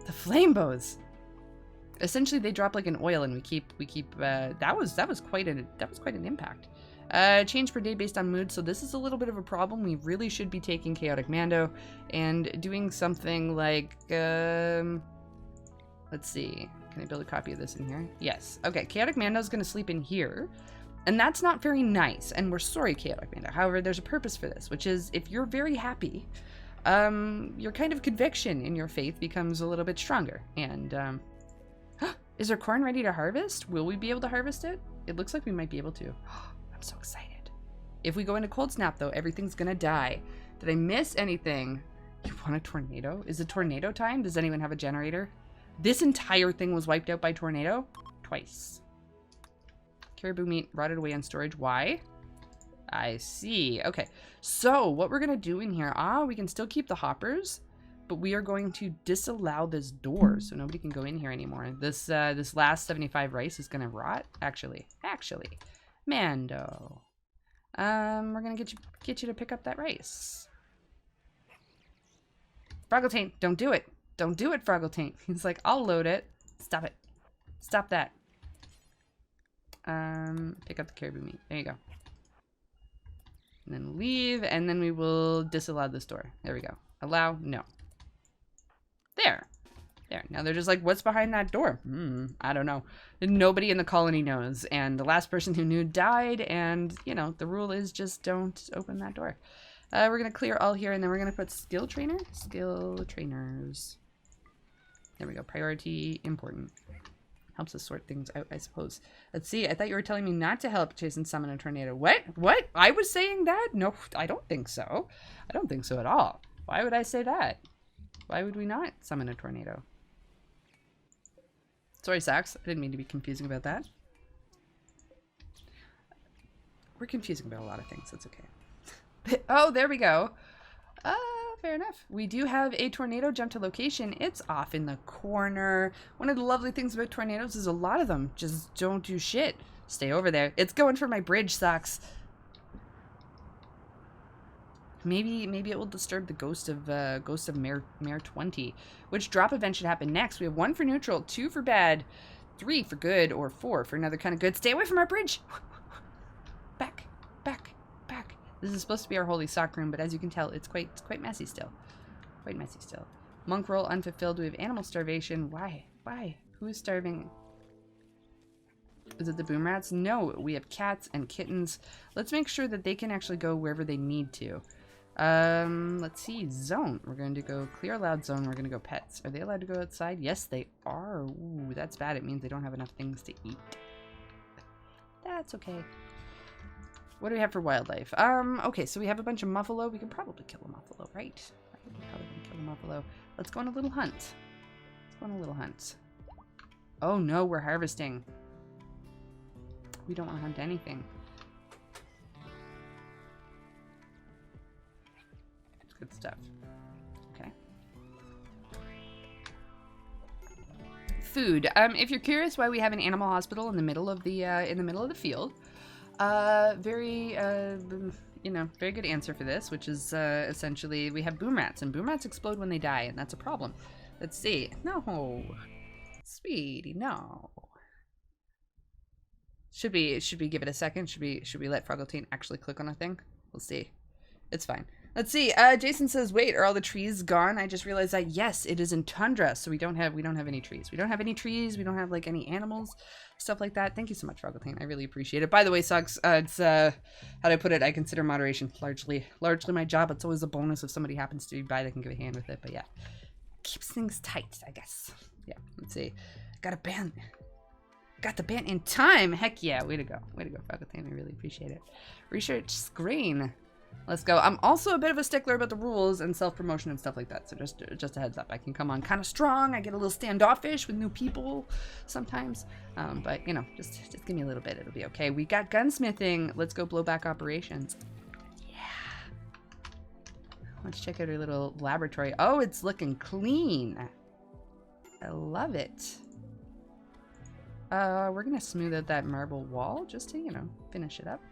The flame bows! Essentially, they drop like an oil, and we keep. That was quite an impact. Change per day based on mood. So this is a little bit of a problem. We really should be taking Chaotic Mando and doing something like. Let's see. Can I build a copy of this in here? Yes. Okay. Chaotic Mando's gonna sleep in here, and that's not very nice. And we're sorry, Chaotic Mando. However, there's a purpose for this, which is if you're very happy, your kind of conviction in your faith becomes a little bit stronger, and. Is our corn ready to harvest? Will we be able to harvest it? It looks like we might be able to. I'm so excited. If we go into cold snap, though, everything's gonna die. Did I miss anything? You want a tornado? Is it tornado time? Does anyone have a generator? This entire thing was wiped out by tornado? Twice. Caribou meat rotted away in storage. Why? I see. Okay. So what we're gonna do in here, we can still keep the hoppers, but we are going to disallow this door so nobody can go in here anymore. This last 75 rice is gonna rot. Actually, Mando. We're gonna get you to pick up that rice. Froggletaint, don't do it. Don't do it, Froggletaint. He's like, I'll load it. Stop it. Stop that. Pick up the caribou meat. There you go. And then leave, and then we will disallow this door. There we go. Allow, no. There. Now they're just like, what's behind that door? I don't know. Nobody in the colony knows. And the last person who knew died. And, you know, the rule is just don't open that door. We're going to clear all here. And then we're going to put skill trainer. Skill trainers. There we go. Priority important. Helps us sort things out, I suppose. Let's see. I thought you were telling me not to help chase and summon a tornado. What? I was saying that? No, I don't think so. I don't think so at all. Why would I say that? Why would we not summon a tornado? Sorry, Sax. I didn't mean to be confusing about that. We're confusing about a lot of things. That's okay. Oh, there we go. Fair enough. We do have a tornado jump to location. It's off in the corner. One of the lovely things about tornadoes is a lot of them just don't do shit. Stay over there. It's going for my bridge, Sax. Maybe it will disturb the ghost of Mare 20. Which drop event should happen next? We have 1 for neutral, 2 for bad, 3 for good, or 4 for another kind of good. Stay away from our bridge! Back. This is supposed to be our holy sock room, but as you can tell, it's quite messy still. Quite messy still. Monk roll unfulfilled. We have animal starvation. Why? Who is starving? Is it the boom rats? No, we have cats and kittens. Let's make sure that they can actually go wherever they need to. Let's see. Zone. We're going to go clear allowed zone. We're going to go pets. Are they allowed to go outside? Yes, they are. Ooh, that's bad. It means they don't have enough things to eat. That's okay. What do we have for wildlife? Okay, so we have a bunch of muffalo. We can probably kill a muffalo, right? I think we probably can kill a muffalo. Let's go on a little hunt. Let's go on a little hunt. Oh no, we're harvesting. We don't want to hunt anything. It's good stuff. Okay. Food. If you're curious why we have an animal hospital in the middle of the field, very very good answer for this, which is essentially we have boom rats, and boom rats explode when they die, and that's a problem. Let's see. No, sweetie, no. Should we give it a second? Should we let Froggletaine actually click on a thing? We'll see. It's fine. Let's see. Jason says, "Wait, are all the trees gone?" I just realized that yes, it is in tundra, so we don't have any trees. We don't have any trees. We don't have like any animals, stuff like that. Thank you so much, Froggletaine. I really appreciate it. By the way, Socks, it's how do I put it? I consider moderation largely my job. It's always a bonus if somebody happens to be by that can give a hand with it. But yeah, keeps things tight, I guess. Yeah. Let's see. Got a band. Got the band in time. Heck yeah. Way to go. Way to go, Froggletaine. I really appreciate it. Research screen. Let's go. I'm also a bit of a stickler about the rules and self-promotion and stuff like that. So just a heads up. I can come on kind of strong. I get a little standoffish with new people sometimes. But, you know, just give me a little bit. It'll be okay. We got gunsmithing. Let's go blow back operations. Yeah. Let's check out our little laboratory. Oh, it's looking clean. I love it. We're going to smooth out that marble wall just to, you know, finish it up.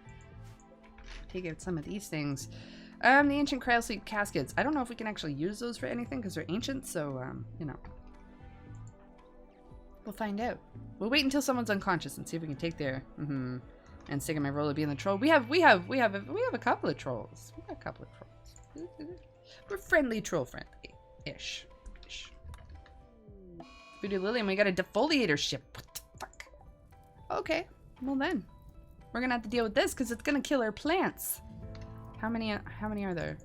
Take out some of these things. The ancient cryosleep caskets. I don't know if we can actually use those for anything because they're ancient, so, you know. We'll find out. We'll wait until someone's unconscious and see if we can take their, and stick in my role of being the troll. We have a couple of trolls. We got a couple of trolls. We're friendly, troll-friendly-ish. Voodoo Lily, and we got a defoliator ship. What the fuck? Okay, well then. We're gonna have to deal with this because it's gonna kill our plants. How many are there?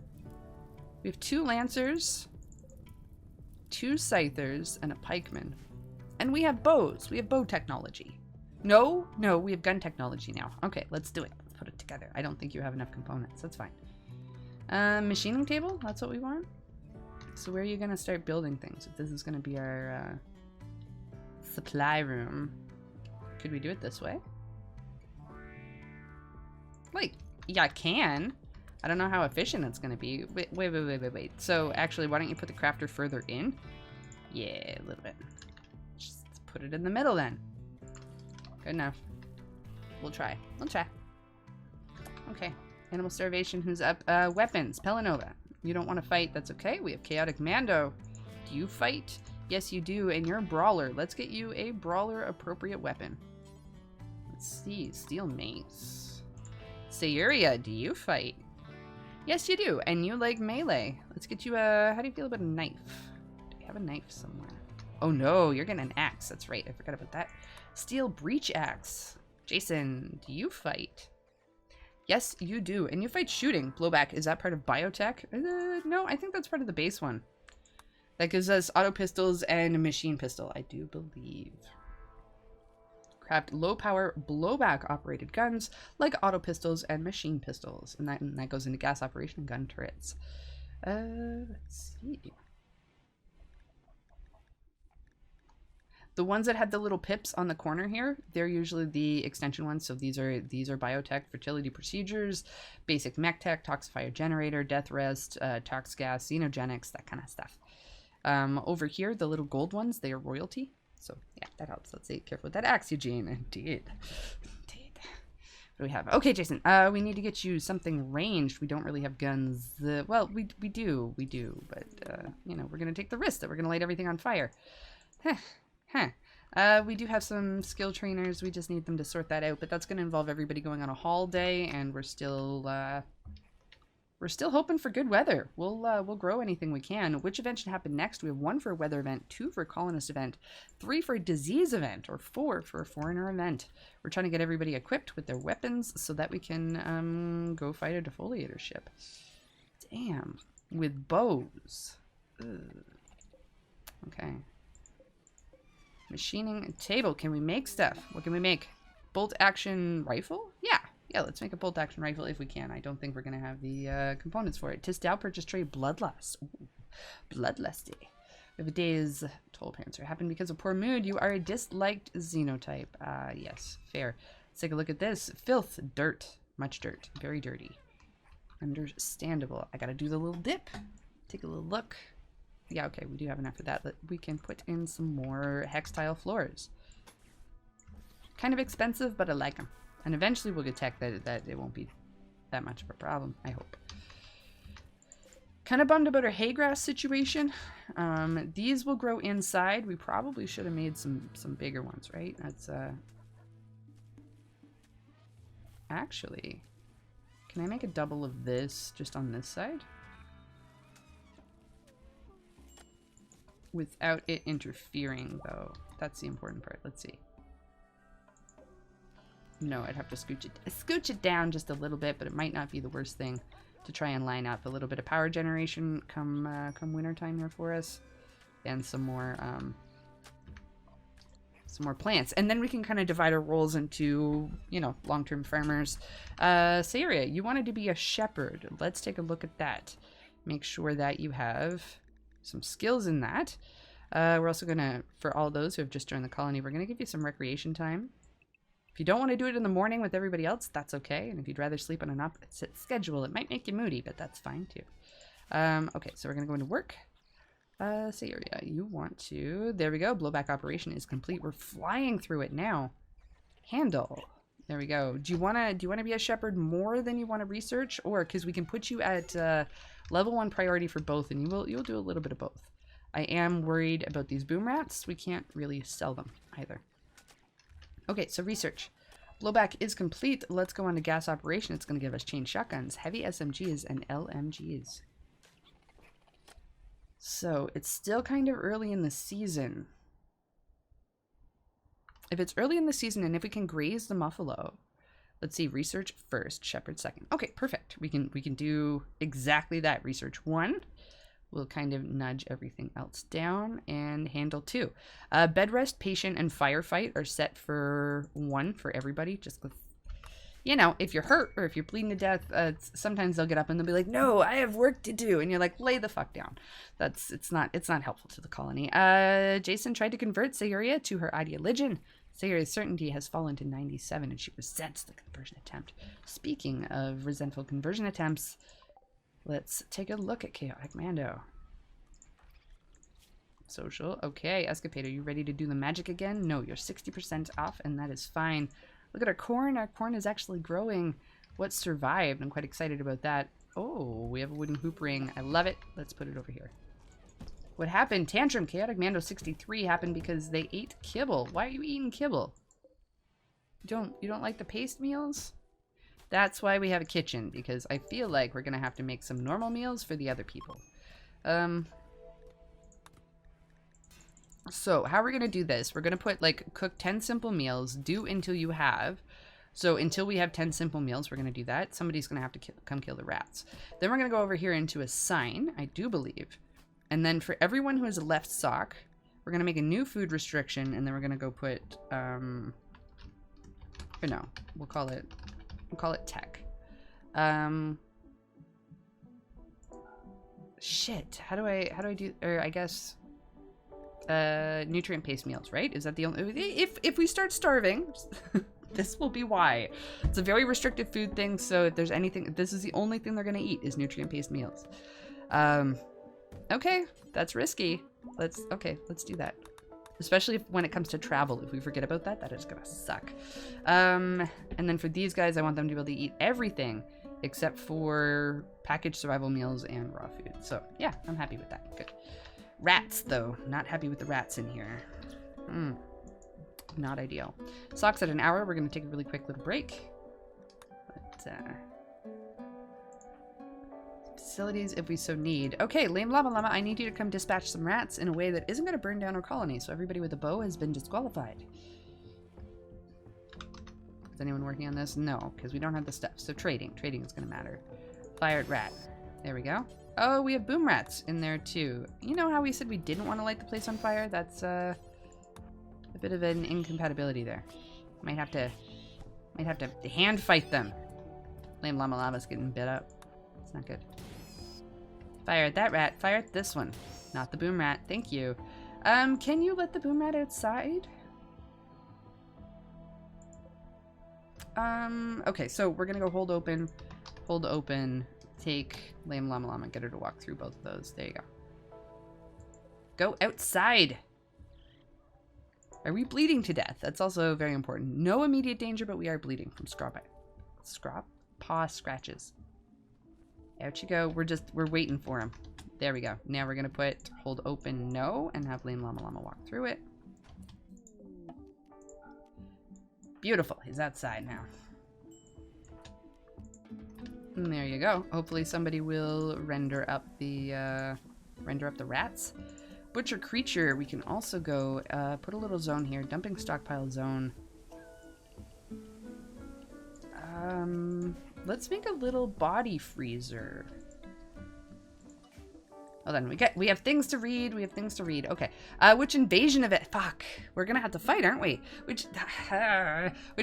We have 2 lancers, 2 scythers, and a pikeman. And we have bows. We have bow technology. No, we have gun technology now. Okay, let's do it. Let's put it together. I don't think you have enough components. That's fine. Machining table? That's what we want? So where are you gonna start building things? If this is gonna be our supply room. Could we do it this way? Like, yeah, I can. I don't know how efficient it's gonna be. Wait. So, actually, why don't you put the crafter further in? Yeah, a little bit. Just put it in the middle then. Good enough. We'll try. Okay. Animal starvation, who's up? Weapons. Pelanova. You don't want to fight, that's okay. We have Chaotic Mando. Do you fight? Yes, you do, and you're a brawler. Let's get you a brawler-appropriate weapon. Let's see. Steel mace. Sayuria, do you fight? Yes, you do, and you like melee. Let's get you a... How do you feel about a knife? Do we have a knife somewhere? Oh no, you're getting an axe. That's right, I forgot about that. Steel breach axe. Jason, do you fight? Yes, you do, and you fight shooting. Blowback, is that part of biotech? No, I think that's part of the base one. That gives us auto pistols and a machine pistol, I do believe. Craft low-power, blowback-operated guns like auto pistols and machine pistols. And that goes into gas operation and gun turrets. Let's see. The ones that have the little pips on the corner here, they're usually the extension ones. So these are biotech, fertility procedures, basic mech tech, toxifier generator, death rest, tox gas, xenogenics, that kind of stuff. Over here, the little gold ones, they are royalty. So, yeah, that helps. Let's see. Careful with that axe, Eugene. Indeed. What do we have? Okay, Jason. We need to get you something ranged. We don't really have guns. Well, we do. But, you know, we're going to take the risk that we're going to light everything on fire. We do have some skill trainers. We just need them to sort that out. But that's going to involve everybody going on a haul day. And we're still We're still hoping for good weather. We'll grow anything we can. Which event should happen next? We have 1 for a weather event, 2 for a colonist event, 3 for a disease event, or 4 for a foreigner event. We're trying to get everybody equipped with their weapons so that we can go fight a defoliator ship. Damn. With bows. Ugh. Okay. Machining table. Can we make stuff? What can we make? Bolt action rifle? Yeah. Yeah, let's make a bolt action rifle if we can. I don't think we're going to have the components for it. Tisdale purchase tray bloodlust. Ooh, bloodlusty. We have a day's toll panzer. Happened because of poor mood. You are a disliked xenotype. Yes, fair. Let's take a look at this. Filth, dirt, much dirt, very dirty. Understandable. I got to do the little dip. Take a little look. Yeah, okay, we do have enough of that. We can put in some more hex tile floors. Kind of expensive, but I like them. And eventually we'll get tech that it won't be that much of a problem, I hope. Kind of bummed about our hay grass situation. These will grow inside. We probably should have made some bigger ones, right? That's actually, can I make a double of this just on this side? Without it interfering, though. That's the important part. Let's see. No, I'd have to scooch it down just a little bit, but it might not be the worst thing to try and line up. A little bit of power generation come winter time here for us, and some more plants, and then we can kind of divide our roles into, you know, long-term farmers. Saria, you wanted to be a shepherd. Let's take a look at that. Make sure that you have some skills in that. We're also gonna, for all those who have just joined the colony, we're gonna give you some recreation time. If you don't want to do it in the morning with everybody else, that's okay. And if you'd rather sleep on an opposite schedule, it might make you moody, but that's fine too. Okay, so we're going to go into work. Saria, you want to... There we go. Blowback operation is complete. We're flying through it now. Handle. There we go. Do you want to be a shepherd more than you want to research? Or, because we can put you at level 1 priority for both, and you'll do a little bit of both. I am worried about these boom rats. We can't really sell them either. Okay, so research. Blowback is complete. Let's go on to gas operation. It's going to give us chain shotguns, heavy SMGs, and LMGs. So it's still kind of early in the season. If it's early in the season and if we can graze the muffalo, let's see, research first, shepherd second. Okay, perfect. We can do exactly that. Research 1. We'll kind of nudge everything else down, and handle 2. Bed rest, patient, and firefight are set for 1 for everybody. Just with, you know, if you're hurt or if you're bleeding to death, sometimes they'll get up and they'll be like, "No, I have work to do," and you're like, "Lay the fuck down." It's not helpful to the colony. Jason tried to convert Saria to her ideologian. Sayoria's certainty has fallen to 97, and she resents the conversion attempt. Speaking of resentful conversion attempts, let's take a look at Chaotic Mando. Social. Okay, Escapade, are you ready to do the magic again? No, you're 60% off, and that is fine. Look at our corn. Our corn is actually growing. What survived? I'm quite excited about that. Oh, we have a wooden hoop ring. I love it. Let's put it over here. What happened? Tantrum. Chaotic Mando 63 happened because they ate kibble. Why are you eating kibble? You don't like the paste meals? That's why we have a kitchen, because I feel like we're going to have to make some normal meals for the other people. So, how we're going to do this, we're going to put, like, cook 10 simple meals, do until you have. So, until we have 10 simple meals, we're going to do that. Somebody's going to have to come kill the rats. Then we're going to go over here into assign, I do believe. And then for everyone who has a left sock, we're going to make a new food restriction, and then we're going to go put, or no, we'll call it tech. Shit, how do I do, or I guess, nutrient paste meals, right? Is that the only, if we start starving, this will be why. It's a very restrictive food thing, so if there's anything, this is the only thing they're gonna eat is nutrient paste meals. Okay, that's risky. Let's do that. Especially when it comes to travel. If we forget about that, that is gonna suck. And then for these guys, I want them to be able to eat everything except for packaged survival meals and raw food. So yeah, I'm happy with that. Good. Rats, though. Not happy with the rats in here. Not ideal. Socks at an hour. We're gonna take a really quick little break. But, Facilities if we so need. Okay, Lame Llama Llama, I need you to come dispatch some rats in a way that isn't going to burn down our colony. So everybody with a bow has been disqualified. Is anyone working on this? No, because we don't have the stuff. So trading. Trading is going to matter. Fired rat. There we go. Oh, we have boom rats in there too. You know how we said we didn't want to light the place on fire? That's a bit of an incompatibility there. Might have to hand fight them. Lame Llama Llama's getting bit up. It's not good. Fire at that rat. Fire at this one. Not the boom rat. Thank you. Can you let the boom rat outside? Okay, so we're gonna go hold open, take Lame Llama Llama, get her to walk through both of those. There you go. Go outside! Are we bleeding to death? That's also very important. No immediate danger, but we are bleeding from paw scratches. Out you go. We're waiting for him. There we go. Now we're gonna put hold open no and have Lame Llama Llama walk through it. Beautiful. He's outside now. And there you go. Hopefully somebody will render up the rats. Butcher creature. We can also go put a little zone here. Dumping stockpile zone. Let's make a little body freezer. Hold on, we have things to read. Okay. Which invasion event? Fuck. We're gonna have to fight, aren't we? Which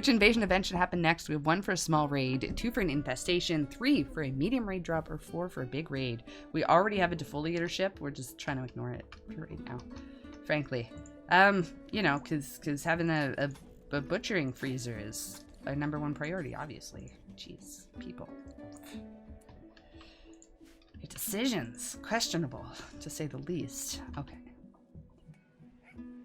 invasion event should happen next? We have 1 for a small raid, 2 for an infestation, 3 for a medium raid drop, or 4 for a big raid. We already have a defoliator ship. We're just trying to ignore it for right now, frankly. You know, because having a butchering freezer is our #1 priority, obviously. Jeez, people. Your decisions. Questionable, to say the least. Okay.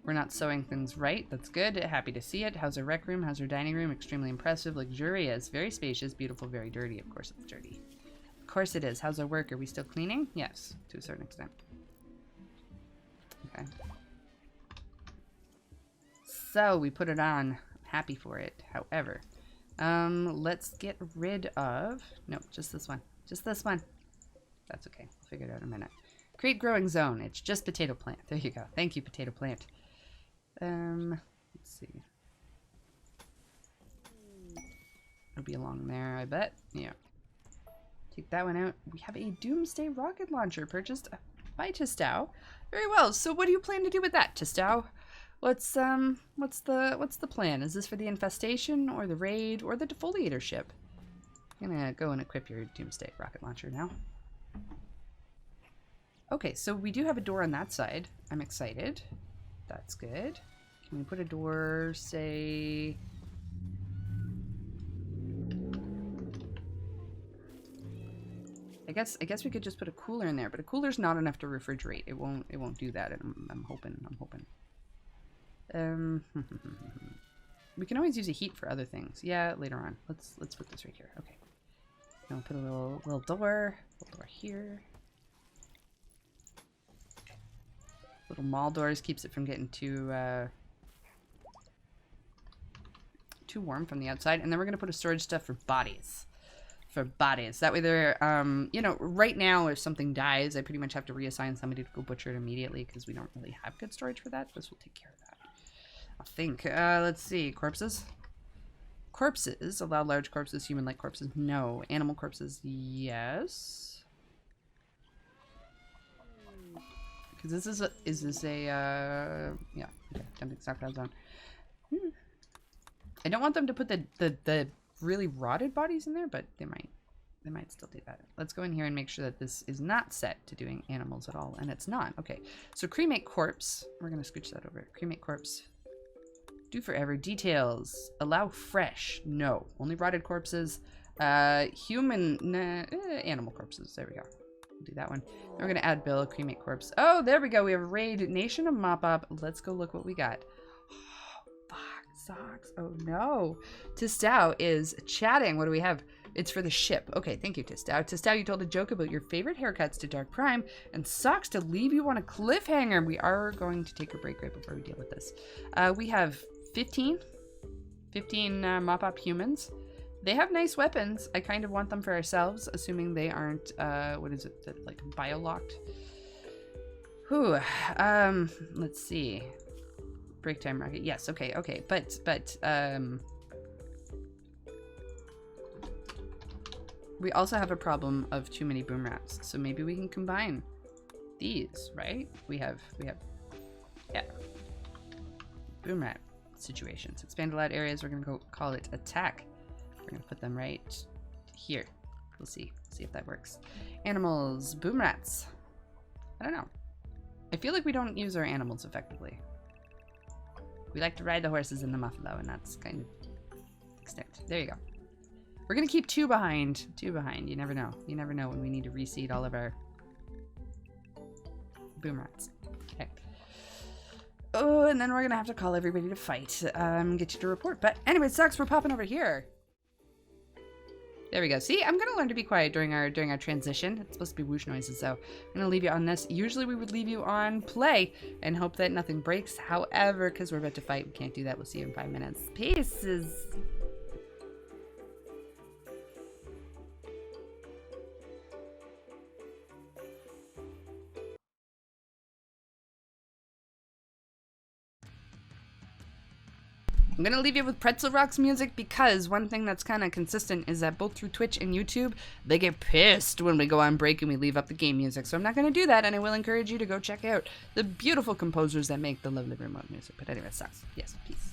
We're not sewing things right. That's good. Happy to see it. How's our rec room? How's our dining room? Extremely impressive. Luxurious. Very spacious. Beautiful. Very dirty. Of course it's dirty. Of course it is. How's our work? Are we still cleaning? Yes, to a certain extent. Okay. So, we put it on. Happy for it. However, let's get rid of... No, just this one. Just this one. That's okay. We'll figure it out in a minute. Create growing zone. It's just potato plant. There you go. Thank you, potato plant. Let's see. It'll be along there, I bet. Yeah. Take that one out. We have a Doomsday rocket launcher purchased by Tistow. Very well. So what do you plan to do with that, Tistow? What's the plan? Is this for the infestation or the raid or the defoliator ship? I'm gonna go and equip your Doomsday rocket launcher now. Okay, so we do have a door on that side. I'm excited. That's good. Can we put a door, say... I guess we could just put a cooler in there, but a cooler's not enough to refrigerate. It won't do that. I'm hoping. We can always use a heat for other things. Yeah, later on. Let's put this right here. Okay. Now we'll put a little door here. Little mall doors keeps it from getting too warm from the outside. And then we're gonna put a storage stuff for bodies. That way they're, you know, right now if something dies, I pretty much have to reassign somebody to go butcher it immediately because we don't really have good storage for that. This will take care of that. I think. Let's see. Corpses. Corpses. Allow large corpses. Human-like corpses. No. Animal corpses. Yes. Because this is a yeah. Okay. Dumping stockpile zone. I don't want them to put the really rotted bodies in there, but they might still do that. Let's go in here and make sure that this is not set to doing animals at all, and it's not. Okay, so cremate corpse. We're gonna scooch that over. Cremate corpse. Do forever. Details. Allow fresh. No, only rotted corpses. Human. Nah, animal corpses. There we go. We'll do that one. Then we're gonna add bill cremate corpse. Oh, there we go. We have raid nation of mop up. Let's go look what we got. Socks. Oh no. Tistow is chatting. What do we have? It's for the ship. Okay, thank you, Tistow. Tistow, you told a joke about your favorite haircuts to Dark Prime and Socks to leave you on a cliffhanger. We are going to take a break right before we deal with this. We have 15 mop-up humans. They have nice weapons. I kind of want them for ourselves, assuming they aren't, what is it, like bio-locked? Whew, let's see. Break time rocket. Yes, okay, okay. But, we also have a problem of too many boom rats. So maybe we can combine these, right? We have, yeah. Boom rat situations. Expand allowed areas. We're gonna go call it attack. We're gonna put them right here. We'll see if that works. Animals, boom rats. I don't know. I feel like we don't use our animals effectively. We like to ride the horses and the muffalo, and that's kind of extent. There you go. We're gonna keep two behind. Two behind. You never know. You never know when we need to reseed all of our boom rats. Okay. Oh, and then we're gonna have to call everybody to fight. Get you to report. But anyway, Socks, we're popping over here. There we go. See, I'm gonna learn to be quiet during our transition. It's supposed to be whoosh noises, so I'm gonna leave you on this. Usually we would leave you on play and hope that nothing breaks. However, because we're about to fight, we can't do that. We'll see you in 5 minutes. Pieces. I'm gonna leave you with Pretzel Rocks music because one thing that's kind of consistent is that both through Twitch and YouTube, they get pissed when we go on break and we leave up the game music. So I'm not gonna do that, and I will encourage you to go check out the beautiful composers that make the lovely remote music. But anyway, Sucks. Yes, peace.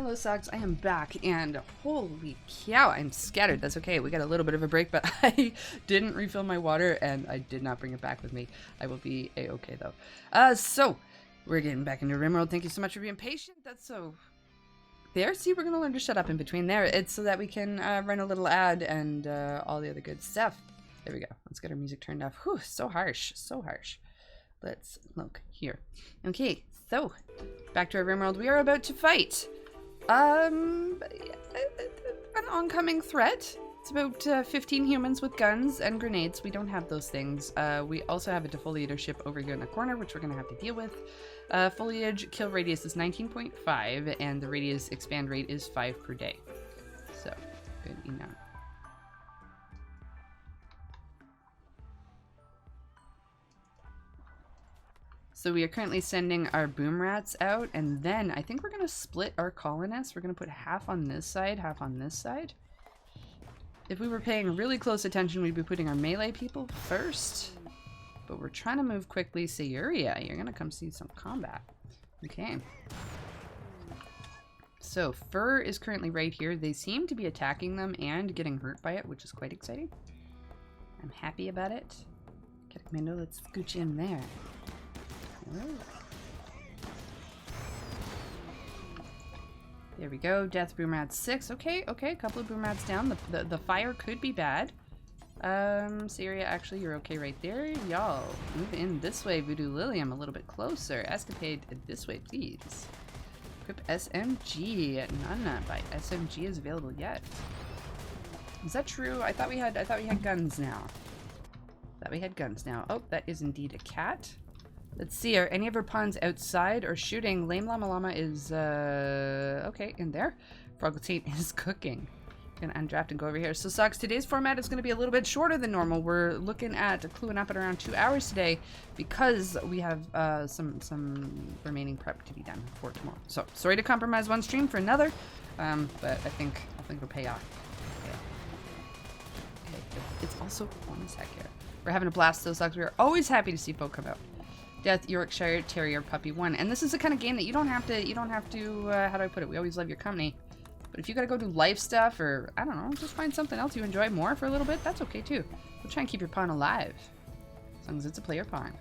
Hello, Socks. I am back, and holy cow, I'm scattered. That's okay. We got a little bit of a break, but I didn't refill my water, and I did not bring it back with me. I will be a-okay, though. So, we're getting back into RimWorld. Thank you so much for being patient. That's so... There, see, we're going to learn to shut up in between there. It's so that we can run a little ad and all the other good stuff. There we go. Let's get our music turned off. Whew, so harsh. So harsh. Let's look here. Okay, so, back to our RimWorld. We are about to fight. An oncoming threat. It's about 15 humans with guns and grenades. We don't have those things. We also have a defoliator ship over here in the corner, which we're going to have to deal with. Foliage kill radius is 19.5, and the radius expand rate is 5 per day. So, good enough. So we are currently sending our boom rats out, and then I think we're going to split our colonists. We're going to put half on this side, half on this side. If we were paying really close attention, we'd be putting our melee people first. But we're trying to move quickly. Sayuria, you're going to come see some combat. Okay. So Fur is currently right here. They seem to be attacking them and getting hurt by it, which is quite exciting. I'm happy about it. Mendo, let's scooch in there. Ooh. There we go. Death boom rats 6. Okay, okay, a couple of boom rats down. The fire could be bad. Syria, actually, you're okay right there. Y'all, move in this way. Voodoo Lilium a little bit closer. Escapade this way, please. Equip SMG. None by SMG is available yet. Is that true? I thought we had guns now. Oh, that is indeed a cat. Let's see, are any of our pawns outside or shooting? Lame Llama Llama is, okay, in there. Froggle is cooking. Gonna undraft and go over here. So, Socks, today's format is gonna be a little bit shorter than normal. We're looking at cluing up at around 2 hours today because we have, some remaining prep to be done for tomorrow. So, sorry to compromise one stream for another, but I think it'll pay off. Okay, it's also, one sec here. We're having a blast, though, Socks. We are always happy to see folk come out. Death Yorkshire Terrier Puppy 1. And this is the kind of game that you don't have to, how do I put it? We always love your company. But if you gotta go do life stuff or, I don't know, just find something else you enjoy more for a little bit, that's okay too. We'll try and keep your pawn alive. As long as it's a player pawn.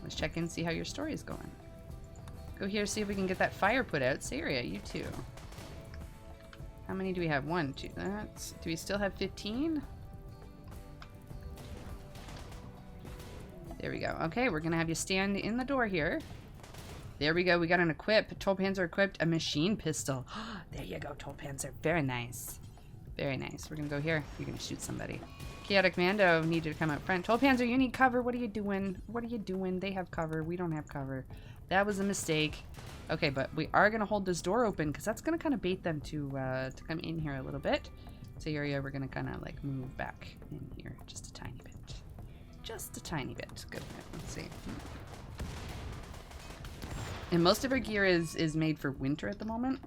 Let's check in, see how your story is going. Go here, see if we can get that fire put out. Saria, you too. How many do we have? 1, 2, do we still have 15? There we go. Okay, we're gonna have you stand in the door here. There we go. We got an equip. Tulpans are equipped. A machine pistol. There you go, Tulpans. Very nice. Very nice. We're gonna go here. You're gonna shoot somebody. Chaotic Mando needed to come up front. Tulpanzer, you need cover. What are you doing? What are you doing? They have cover. We don't have cover. That was a mistake. Okay, but we are gonna hold this door open because that's gonna kind of bait them to come in here a little bit. So area, we're gonna kind of like move back in here just a tiny bit. Just a tiny bit. Good. Let's see. And most of our gear is made for winter at the moment.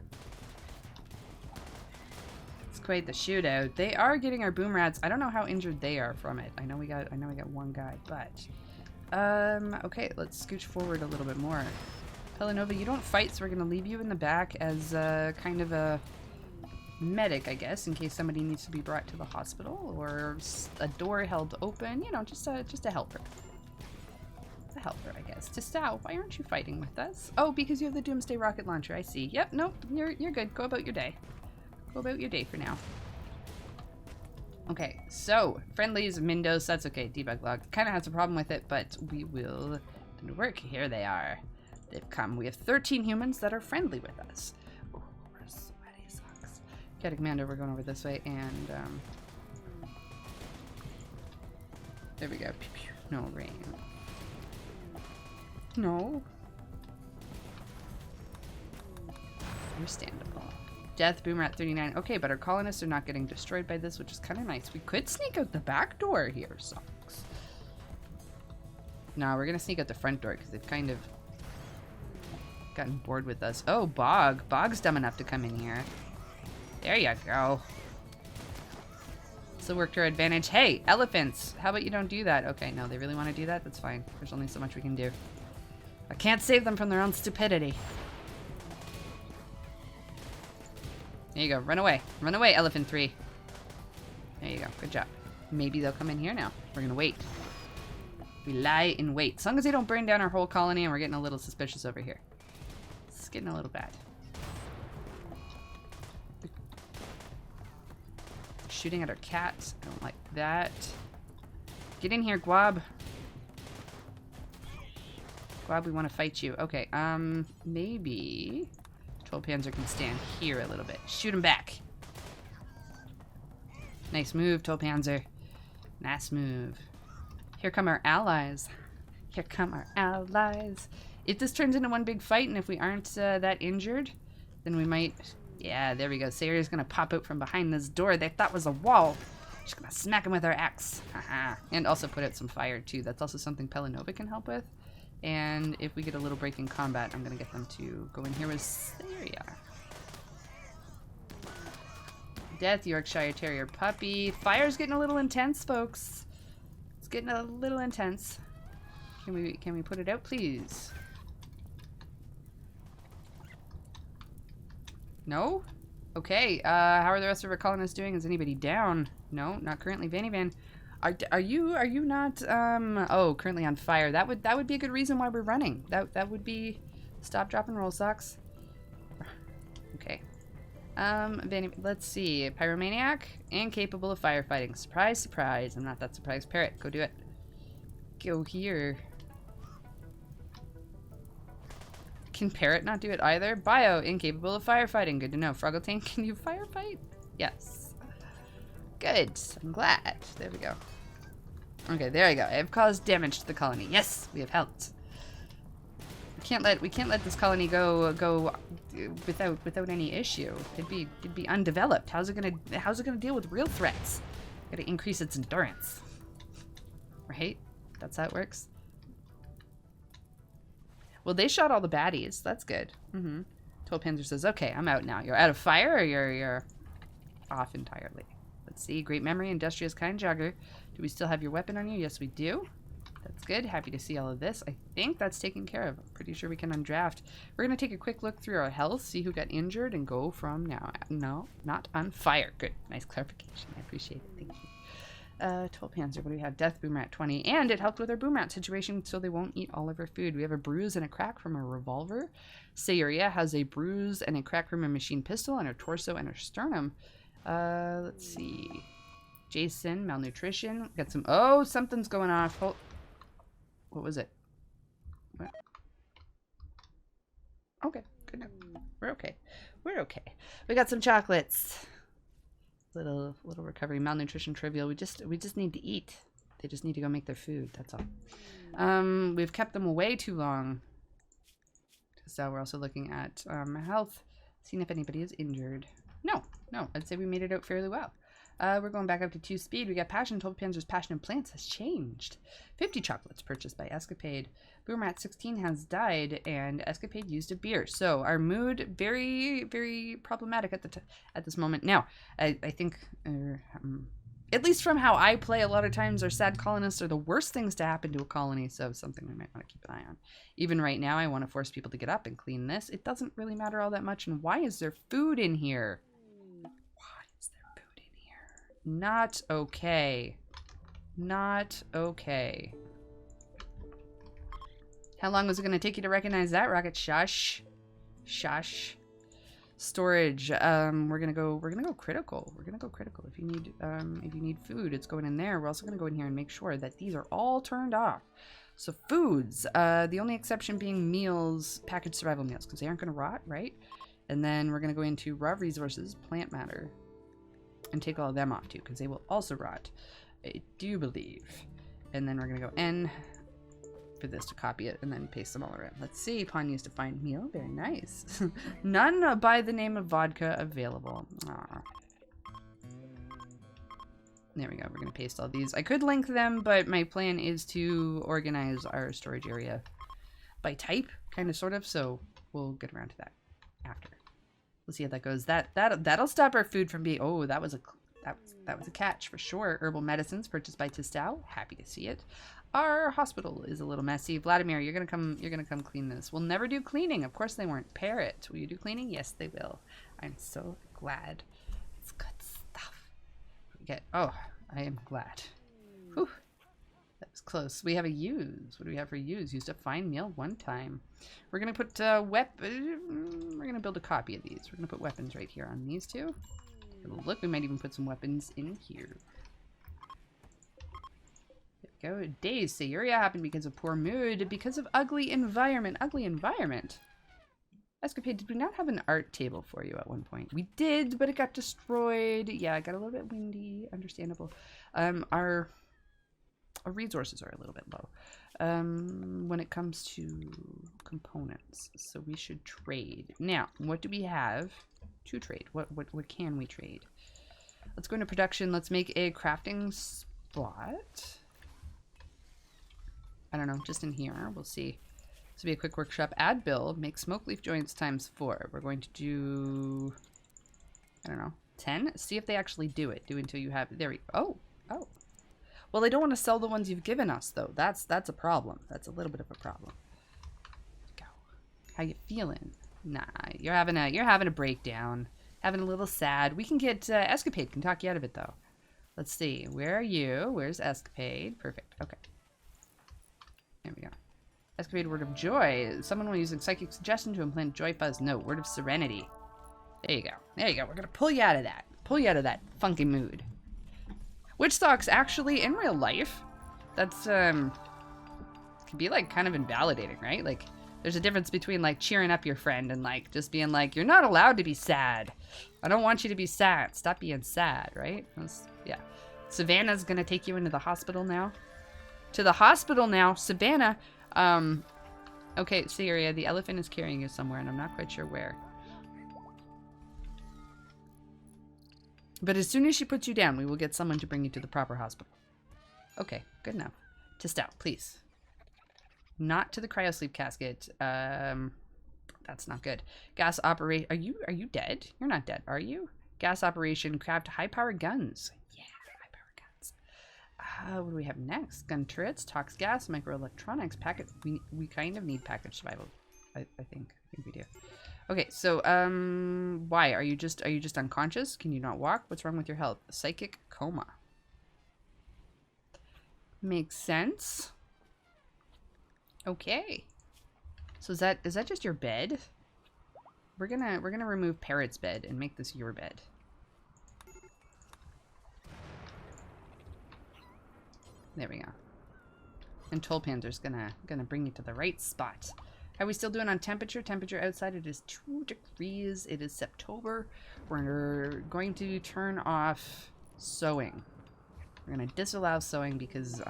It's quite the shootout. They are getting our boom rats. I don't know how injured they are from it. I know we got one guy, but okay, let's scooch forward a little bit more. Pelanova, you don't fight, so we're gonna leave you in the back as kind of a medic, I guess, in case somebody needs to be brought to the hospital or a door held open, you know, just a helper. A helper, I guess. Tistao, why aren't you fighting with us? Oh, because you have the Doomsday rocket launcher, I see. Yep, nope, you're good. Go about your day. Go about your day for now. Okay, so, friendlies, Mindos, that's okay. Debug log kind of has a problem with it, but we will do the work. Here they are. They've come. We have 13 humans that are friendly with us. Commander, we're going over this way, and there we go. Pew, pew. No rain. No. Understandable. Death boomer at 39. Okay, but our colonists are not getting destroyed by this, which is kind of nice. We could sneak out the back door here, Socks. No, we're gonna sneak out the front door because they've kind of gotten bored with us. Oh, Bog. Bog's dumb enough to come in here. There you go. So work to our advantage. Hey, elephants! How about you don't do that? Okay, no, they really want to do that? That's fine. There's only so much we can do. I can't save them from their own stupidity. There you go. Run away. Run away, Elephant 3. There you go. Good job. Maybe they'll come in here now. We're gonna wait. We lie in wait. As long as they don't burn down our whole colony, and we're getting a little suspicious over here. It's getting a little bad. Shooting at our cats. I don't like that. Get in here, Guab. Guab, we want to fight you. Okay, maybe 12 Panzer can stand here a little bit. Shoot him back. Nice move, 12 Panzer. Nice move. Here come our allies. Here come our allies. If this turns into one big fight, and if we aren't that injured, then we might... Yeah, there we go. Sayori's gonna pop out from behind this door they thought was a wall. She's gonna smack him with her axe. Haha. And also put out some fire, too. That's also something Pelanova can help with. And if we get a little break in combat, I'm gonna get them to go in here with Sayoria. Death, Yorkshire Terrier puppy. Fire's getting a little intense, folks. It's getting a little intense. Can we put it out, please? No? Okay. How are the rest of our colonists doing? Is anybody down? No, not currently. Vanny Van, are you not oh, currently on fire? That would be a good reason why we're running. That would be stop, drop, and roll socks. Okay. Vanny, let's see. Pyromaniac, incapable of firefighting. Surprise, surprise. I'm not that surprised. Parrot, go do it. Go here. Can Parrot not do it either? Bio, incapable of firefighting. Good to know. Froggletail, can you firefight? Yes. Good. I'm glad. There we go. Okay, there we go. I have caused damage to the colony. Yes, we have helped. We can't let this colony go without any issue. It'd be undeveloped. How's it gonna deal with real threats? Gotta increase its endurance. Right? That's how it works. Well, they shot all the baddies. That's good. 12 Panzer says, okay, I'm out now. You're out of fire, or you're off entirely. Let's see. Great memory, industrious, kind jogger. Do we still have your weapon on you? Yes, we do. That's good. Happy to see all of this. I think that's taken care of. I'm pretty sure we can undraft. We're going to take a quick look through our health, see who got injured, and go from now. No, not on fire. Good. Nice clarification. I appreciate it. Thank you. 12 Panzer, what do we have? Death boom rat 20, and it helped with our boom rat situation so they won't eat all of our food. We have a bruise and a crack from a revolver. Sayoria has a bruise and a crack from a machine pistol on her torso and her sternum. Let's see. Jason, malnutrition. Got some... Oh, something's going off. Hold... What was it? What? Okay, good enough. We're okay. We're okay. We got some chocolates. Little recovery. Malnutrition trivial. We just need to eat. They just need to go make their food. That's all. We've kept them away too long. So we're also looking at health, seeing if anybody is injured. No. I'd say we made it out fairly well. We're going back up to 2 speed. We got passion. 12 Panzer's passion in plants has changed. 50 chocolates purchased by Escapade. Boomerrat 16 has died, and Escapade used a beer. So our mood very, very problematic at this moment. Now, I think, at least from how I play, a lot of times our sad colonists are the worst things to happen to a colony. So something we might want to keep an eye on. Even right now, I want to force people to get up and clean this. It doesn't really matter all that much. And why is there food in here? Not okay. Not okay. How long was it going to take you to recognize that, Rocket? Shush. Storage. We're gonna go critical. We're gonna go critical. If you need food, it's going in there. We're also gonna go in here and make sure that these are all turned off. So foods. The only exception being meals, packaged survival meals, because they aren't gonna rot, right? And then we're gonna go into raw resources, plant matter. And take all of them off too, because they will also rot, I do believe. And then we're gonna go N for this to copy it and then paste them all around. Let's see. Pawn used to find meal. Very nice. None by the name of vodka available. Aww. There we go. We're gonna paste all these. I could link them, but my plan is to organize our storage area by type, kind of, sort of. So we'll get around to that after. We'll see how that goes. That'll stop our food from being... Oh, that was a catch for sure. Herbal medicines purchased by Tistau. Happy to see it. Our hospital is a little messy. Vladimir, you're gonna come clean this. We'll never do cleaning. Of course they weren't. Parrot, will you do cleaning? Yes, they will. I'm so glad. It's good stuff. We get. Oh, I am glad. Whew. That was close. We have a use. What do we have for use? Used a fine meal one time. We're gonna put we're gonna build a copy of these. We're gonna put weapons right here on these two. Look, we might even put some weapons in here. There we go. Days. Sayuria happened because of poor mood, because of ugly environment. Ugly environment. Escapade, did we not have an art table for you at one point? We did, but it got destroyed. Yeah, it got a little bit windy. Understandable. Our resources are a little bit low when it comes to components, so we should trade. Now, what do we have to trade? What can we trade? Let's go into production. Let's make a crafting spot. I don't know, just in here. We'll see. This will be a quick workshop. Add build. Make smoke leaf joints ×4. We're going to do, I don't know, 10. See if they actually do it. Do until you have. There we go. Oh. Well, I don't want to sell the ones you've given us, though. That's a problem. That's a little bit of a problem. Go. How you feeling? Nah, you're having a breakdown. Having a little sad. We can get Escapade. Can talk you out of it, though. Let's see. Where are you? Where's Escapade? Perfect. Okay. There we go. Escapade word of joy. Someone will using psychic suggestion to implant joy fuzz. No, word of serenity. There you go. There you go. We're gonna pull you out of that. Pull you out of that funky mood. Twitchtoolkit actually in real life, that's can be like kind of invalidating, right? Like there's a difference between like cheering up your friend and like just being like, you're not allowed to be sad. I don't want you to be sad. Stop being sad, right? Yeah. Savannah's gonna take you into the hospital now. To the hospital now, Savannah. Okay, Syria, the elephant is carrying you somewhere, and I'm not quite sure where. But as soon as she puts you down, we will get someone to bring you to the proper hospital. Okay, good enough. To Stout, please. Not to the cryosleep casket. That's not good. Gas operation. Are you dead? You're not dead, are you? Gas operation. Craft high-powered guns. What do we have next? Gun turrets, tox gas, microelectronics, packet. We kind of need package survival. I think we do. Okay, so why are you just unconscious? Can you not walk? What's wrong with your health? Psychic coma. Makes sense. Okay. So is that just your bed? We're gonna remove Parrot's bed and make this your bed. There we go. And Tulpanzer's gonna bring you to the right spot. How are we still doing on temperature? Temperature outside, it is 2 degrees. It is September. We're going to turn off sewing. We're gonna disallow sewing because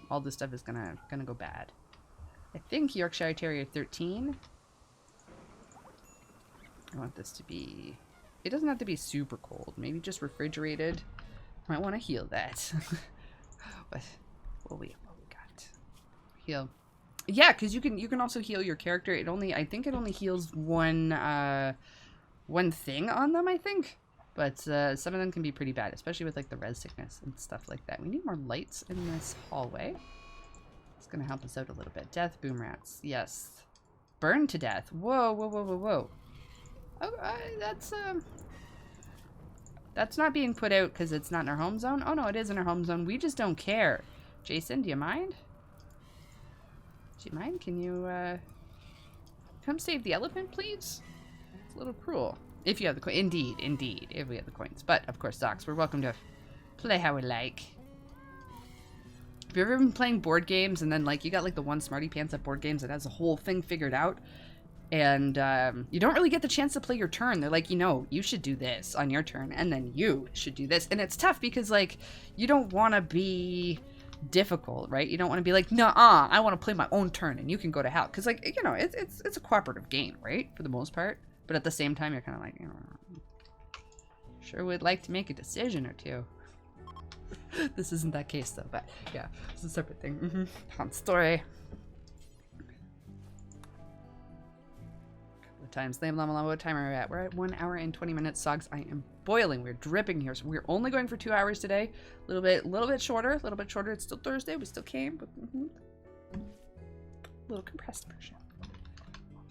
all this stuff is gonna go bad. I think Yorkshire Terrier 13. I want this to be. It doesn't have to be super cold. Maybe just refrigerated. Might want to heal that. But what we got? Heal. Yeah, because you can also heal your character. I think it only heals one thing on them, I think. But some of them can be pretty bad, especially with like the res sickness and stuff like that. We need more lights in this hallway. It's gonna help us out a little bit. Death boom rats. Yes. Burn to death. Whoa, whoa, whoa, whoa, whoa. Oh, that's not being put out because it's not in our home zone. Oh no, it is in our home zone. We just don't care. Jason, do you mind? Do you mind? Can you come save the elephant, please? It's a little cruel. If you have the coin. Indeed, if we have the coins. But of course, Socks, we're welcome to play how we like. Have you ever been playing board games and then like you got like the one smarty pants at board games that has the whole thing figured out? And you don't really get the chance to play your turn. They're like, you should do this on your turn, and then you should do this. And it's tough because, like, you don't want to be difficult, right? You don't want to be like, nuh-uh, I want to play my own turn, and you can go to hell. Because, like, it's a cooperative game, right? For the most part. But at the same time, you're kind of like, sure would like to make a decision or two. This isn't that case, though. But, yeah, it's a separate thing. Fun story. Times. What time are we at? We're at 1 hour and 20 minutes. Sogs, I am boiling. We're dripping here. So we're only going for 2 hours today. A little bit shorter. It's still Thursday. We still came, but little compressed version.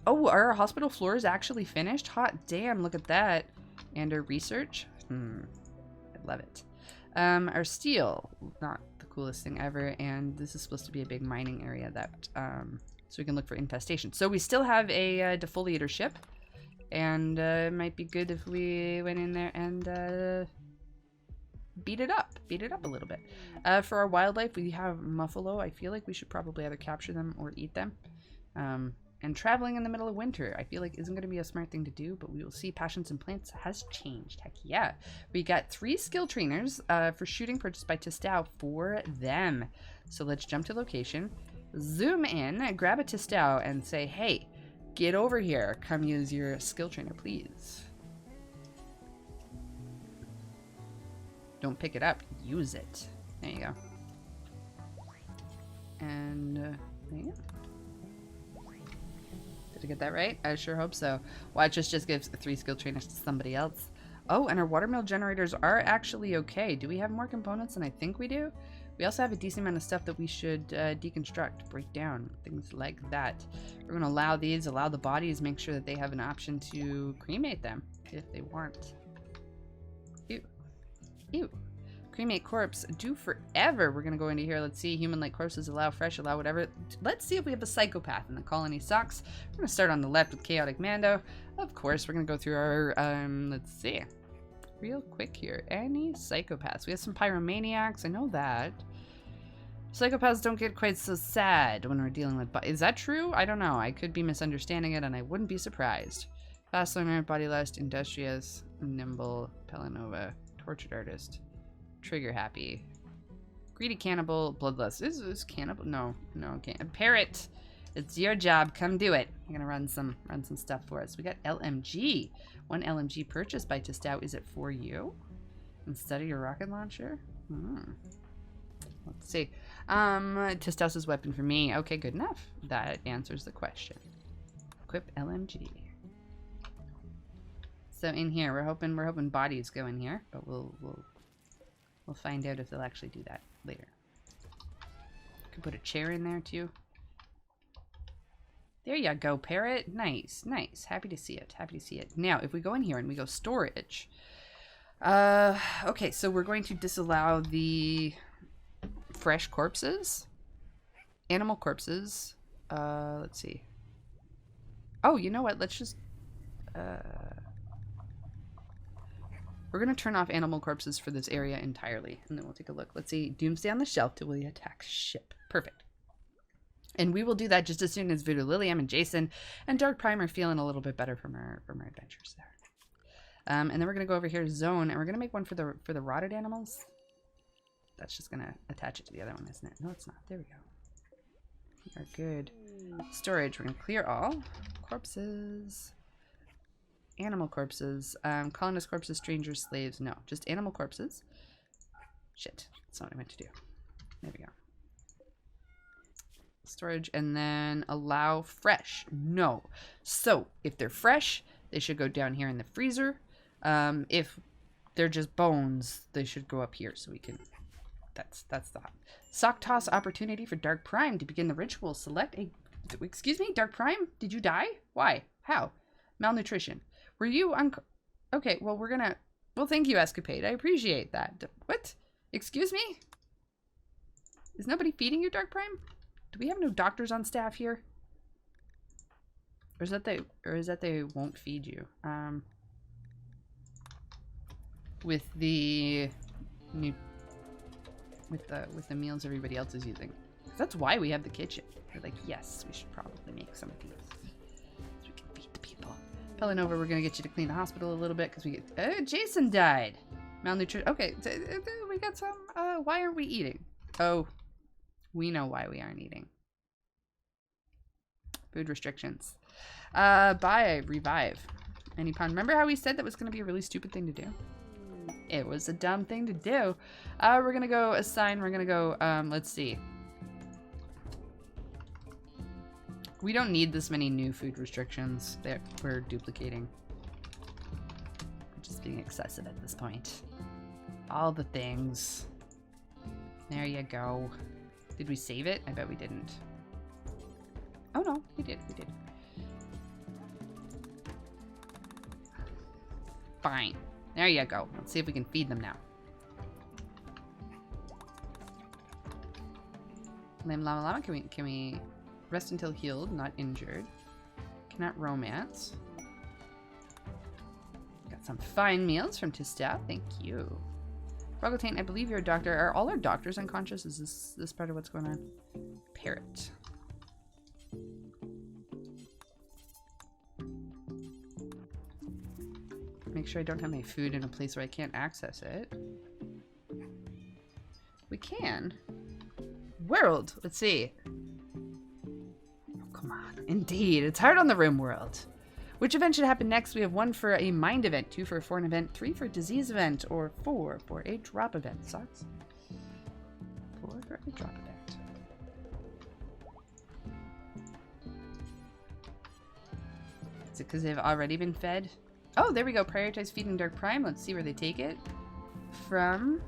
Oh, our hospital floor is actually finished. Hot damn! Look at that. And our research. I love it. Our steel, not the coolest thing ever, and this is supposed to be a big mining area that, so we can look for infestation. So we still have a defoliator ship, and it might be good if we went in there and beat it up a little bit. For our wildlife, we have muffalo. I feel like we should probably either capture them or eat them. And traveling in the middle of winter, I feel like isn't going to be a smart thing to do, but we will see. Passions and plants has changed. Heck yeah. We got 3 skill trainers for shooting purchased by Tistau for them. So let's jump to location, zoom in, grab a Tistau, and say, hey, get over here. Come use your skill trainer, please. Don't pick it up. Use it. There you go. And there you go. Did I get that right? I sure hope so. Watch us just give 3 skill trainers to somebody else. Oh, and our watermill generators are actually okay. Do we have more components than I think we do? We also have a decent amount of stuff that we should deconstruct, break down, things like that. We're going to allow these, allow the bodies, make sure that they have an option to cremate them if they want. Ew. Ew. Cremate corpse, do forever. We're gonna go into here. Let's see. Human-like corpses, allow fresh, allow whatever. Let's see if we have a psychopath in the colony socks. We're gonna start on the left with Chaotic Mando. Of course, we're gonna go through our, let's see. Real quick here. Any psychopaths? We have some pyromaniacs. I know that. Psychopaths don't get quite so sad when we're dealing with... Is that true? I don't know. I could be misunderstanding it, and I wouldn't be surprised. Fast learner, body lust, industrious, nimble, Pelanova, tortured artist. Trigger happy, greedy cannibal, bloodlust. Is this cannibal? No, can't. Parrot, it's your job. Come do it. You're gonna run some stuff for us. We got LMG. 1 LMG purchased by Tistau. Is it for you? Instead of your rocket launcher? Let's see. Tistau's weapon for me. Okay, good enough. That answers the question. Equip LMG. So in here, we're hoping bodies go in here, but we'll find out if they'll actually do that later. Could put a chair in there too. There you go, parrot. Nice, nice. Happy to see it. Happy to see it. Now, if we go in here and we go storage. Okay, so we're going to disallow the fresh corpses. Animal corpses. Let's see. Oh, you know what? Let's just... We're going to turn off animal corpses for this area entirely, and then we'll take a look. Let's see. Doomsday on the shelf till we attack ship. Perfect. And we will do that just as soon as Voodoo Lilium and Jason and Dark Prime are feeling a little bit better from our adventures there. And then we're going to go over here to zone, and we're going to make one for the rotted animals. That's just going to attach it to the other one, isn't it? No, it's not. There we go. We are good. Storage. We're going to clear all. Corpses. Animal corpses, colonist corpses, strangers, slaves. No, just animal corpses. Shit, that's not what I meant to do. There we go. Storage, and then allow fresh. No. So if they're fresh, they should go down here in the freezer. If they're just bones, they should go up here so we can. That's the sock toss opportunity for Dark Prime to begin the ritual. Select a. Excuse me, Dark Prime. Did you die? Why? How? Malnutrition. Were you okay, well, we're gonna... Well, thank you, Escapade. I appreciate that. What? Excuse me? Is nobody feeding you, Dark Prime? Do we have no doctors on staff here? Or is that they won't feed you? With the meals everybody else is using. That's why we have the kitchen. They're like, yes, we should probably make some of these. So we can feed the people. Pelanova, we're gonna get you to clean the hospital a little bit because we get... Jason died! Malnutrition. Okay, we got some... why aren't we eating? Oh, we know why we aren't eating. Food restrictions. Buy, revive. Any pun? Remember how we said that was gonna be a really stupid thing to do? It was a dumb thing to do. We're gonna go assign, we're gonna go, let's see. We don't need this many new food restrictions that we're duplicating. We're just being excessive at this point. All the things. There you go. Did we save it? I bet we didn't. Oh no, we did, we did. Fine. There you go. Let's see if we can feed them now. Lame llama llama, can we rest until healed, not injured? Cannot romance. Got some fine meals from Tista. Thank you. Froggletaint, I believe you're a doctor. Are all our doctors unconscious? Is this part of what's going on? Parrot. Make sure I don't have my food in a place where I can't access it. We can. World. Let's see. Oh, come on. Indeed. It's hard on the rim world. Which event should happen next? We have 1 for a mind event, 2 for a foreign event, 3 for a disease event, or 4 for a drop event. Socks. 4 for a drop event. Is it because they've already been fed? Oh, there we go. Prioritize feeding Dark Prime. Let's see where they take it. From...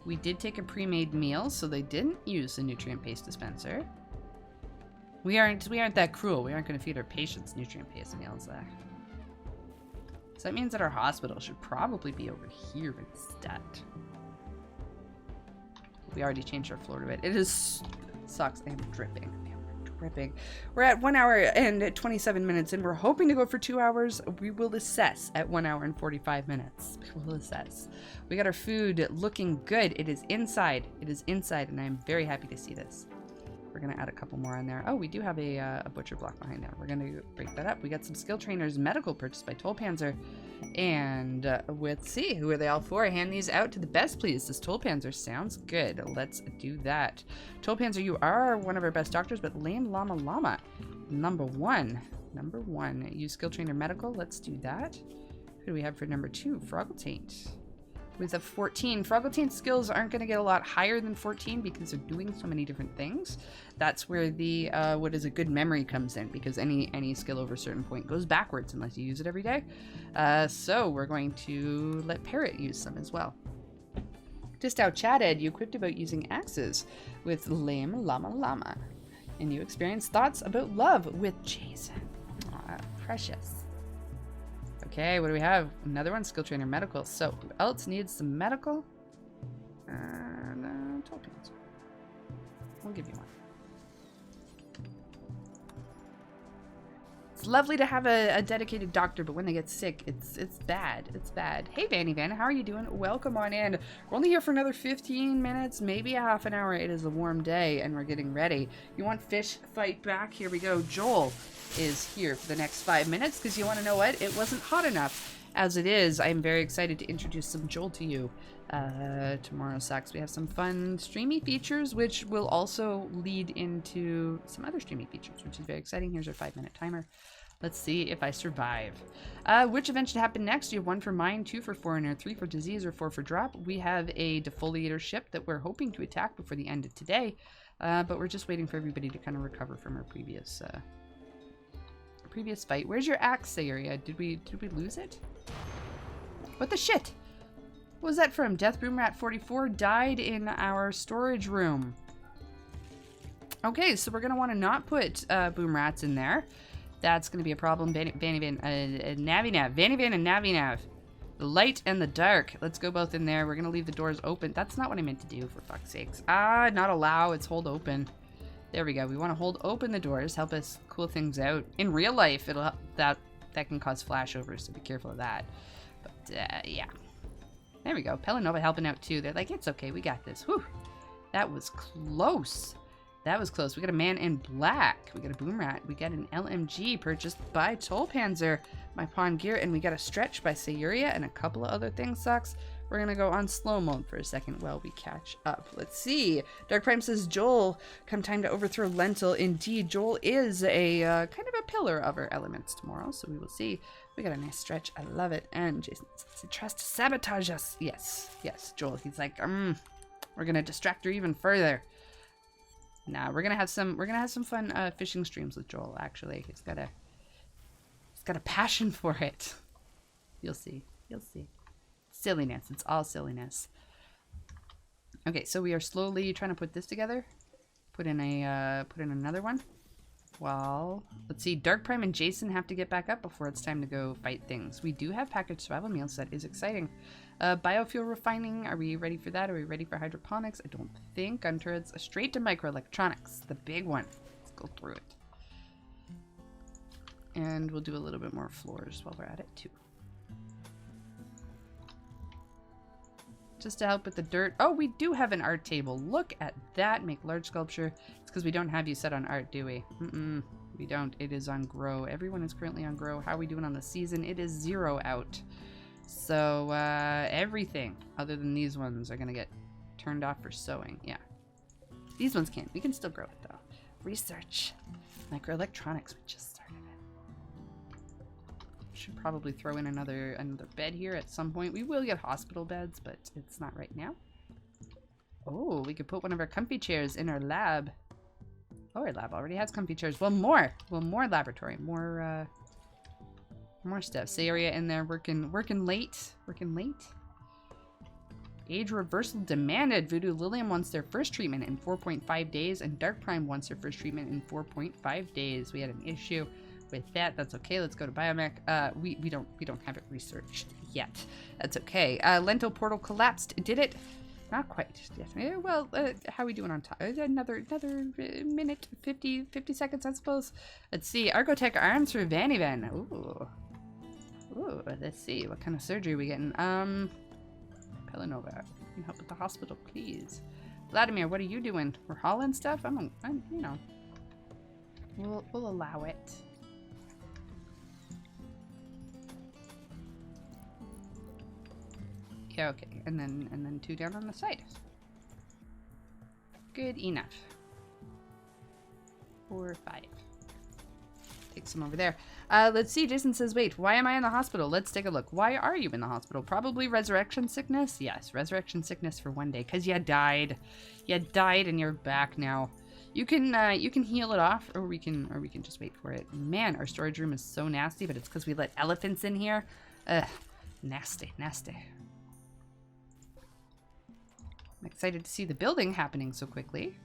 We did take a pre-made meal, so they didn't use the nutrient paste dispenser. We aren't that cruel. We aren't going to feed our patients nutrient paste meals. So that means that our hospital should probably be over here instead. We already changed our floor to it. It is sucks. I am dripping. Dripping. We're at 1 hour and 27 minutes, and we're hoping to go for 2 hours. We will assess at 1 hour and 45 minutes. We will assess. We got our food looking good. It is inside. It is inside, and I'm very happy to see this. We're going to add a couple more in there. Oh, we do have a butcher block behind there. We're going to break that up. We got some skill trainers medical purchased by Tollpanzer. And let's see, who are they all for? Hand these out to the best, please. This Tollpanzer sounds good. Let's do that. Tollpanzer, you are one of our best doctors, but Lame Llama Llama, number one. Number 1. Use skill trainer medical. Let's do that. Who do we have for number 2? Froggletaint. With a 14. Froggletaint skills aren't going to get a lot higher than 14 because they're doing so many different things. That's where the what is a good memory comes in, because any skill over a certain point goes backwards unless you use it every day. So we're going to let Parrot use some as well. Just how chatted, you quipped about using axes with Lame Llama Llama. And you experienced thoughts about love with Jason. Aw, precious. Okay, what do we have? Another one, skill trainer medical. So who else needs some medical? Tollpanzer. We'll give you one. It's lovely to have a dedicated doctor, but when they get sick, it's bad. It's bad. Hey, Vanny Van, how are you doing? Welcome on in. We're only here for another 15 minutes, maybe a half an hour. It is a warm day, and we're getting ready. You want fish fight back? Here we go. Joel is here for the next 5 minutes, because you want to know what? It wasn't hot enough. As it is, I'm very excited to introduce some Joel to you. Tomorrow, Socks, we have some fun streamy features, which will also lead into some other streamy features, which is very exciting. Here's our 5-minute timer. Let's see if I survive. Which event should happen next? You have 1 for mine, 2 for foreigner, 3 for disease, or 4 for drop. We have a defoliator ship that we're hoping to attack before the end of today, but we're just waiting for everybody to kind of recover from our previous fight. Where's your axe, Sayuria? Did we lose it? What the shit? What was that from? Death Boom Rat 44 died in our storage room. Okay, so we're gonna want to not put Boom Rats in there. That's gonna be a problem. Vanny Van, Navinav. Vanny Van and Navinav. The light and the dark. Let's go both in there. We're gonna leave the doors open. That's not what I meant to do, for fuck's sakes. Not allow. It's hold open. There we go. We want to hold open the doors. Help us cool things out. In real life, it'll that can cause flashovers, so be careful of that. But yeah. There we go. Pelanova helping out too. They're like, it's okay. We got this. Whew. That was close. That was close. We got a man in black. We got a boom rat. We got an LMG purchased by Tollpanzer, my pawn gear, and we got a stretch by Sayuria and a couple of other things, Socks. We're gonna go on slow mode for a second while we catch up. Let's see. Dark Prime says, Joel, come time to overthrow Lentil. Indeed, Joel is a kind of a pillar of our elements tomorrow, so we will see. We got a nice stretch. I love it. And Jason says, tries to sabotage us. Yes, Joel. He's like, we're gonna distract her even further. Nah, we're gonna have some fun fishing streams with Joel. Actually, he's got a passion for it. You'll see. Silliness. It's all silliness. Okay, so we are slowly trying to put this together. Put in another one. Well, let's see. Dark Prime and Jason have to get back up before it's time to go fight things. We do have packaged survival meals. That is exciting. Biofuel refining. Are we ready for that? Are we ready for hydroponics? I don't think. Gun turrets. Straight to microelectronics. The big one. Let's go through it. And we'll do a little bit more floors while we're at it, too. Just to help with the dirt. Oh, we do have an art table. Look at that. Make large sculpture. It's because we don't have you set on art, do we? We don't. It is on grow. Everyone is currently on grow. How are we doing on the season? It is 0 out. So, everything other than these ones are going to get turned off for sewing. Yeah. These ones can't. We can still grow it, though. Research. Microelectronics. We just started it. Should probably throw in another bed here at some point. We will get hospital beds, but it's not right now. Oh, we could put one of our comfy chairs in our lab. Oh, our lab already has comfy chairs. Well, more laboratory, more stuff. Say area in there, working late. Age reversal demanded. Voodoo Lilium wants their first treatment in 4.5 days, and Dark Prime wants their first treatment in 4.5 days. We had an issue with that. That's okay. Let's go to biomech. We don't have it researched yet. That's okay. Lentil portal collapsed. Did it? Not quite yet. Well, how are we doing on time? Another minute, 50 seconds, I suppose. Let's see. Argotech arms for Vanivan. Ooh, let's see. What kind of surgery are we getting? Pelanova. Can you help with the hospital, please? Vladimir, what are you doing? We're hauling stuff? I'm you know. We'll allow it. Yeah, okay. And then 2 down on the side. Good enough. 4, 5. Take some over there. Let's see. Jason says, wait, why am I in the hospital? Let's take a look. Why are you in the hospital? Probably resurrection sickness? Yes, resurrection sickness for 1 day. Because you died. You died and you're back now. You can heal it off, or we can just wait for it. Man, our storage room is so nasty, but it's because we let elephants in here. Ugh. Nasty. I'm excited to see the building happening so quickly.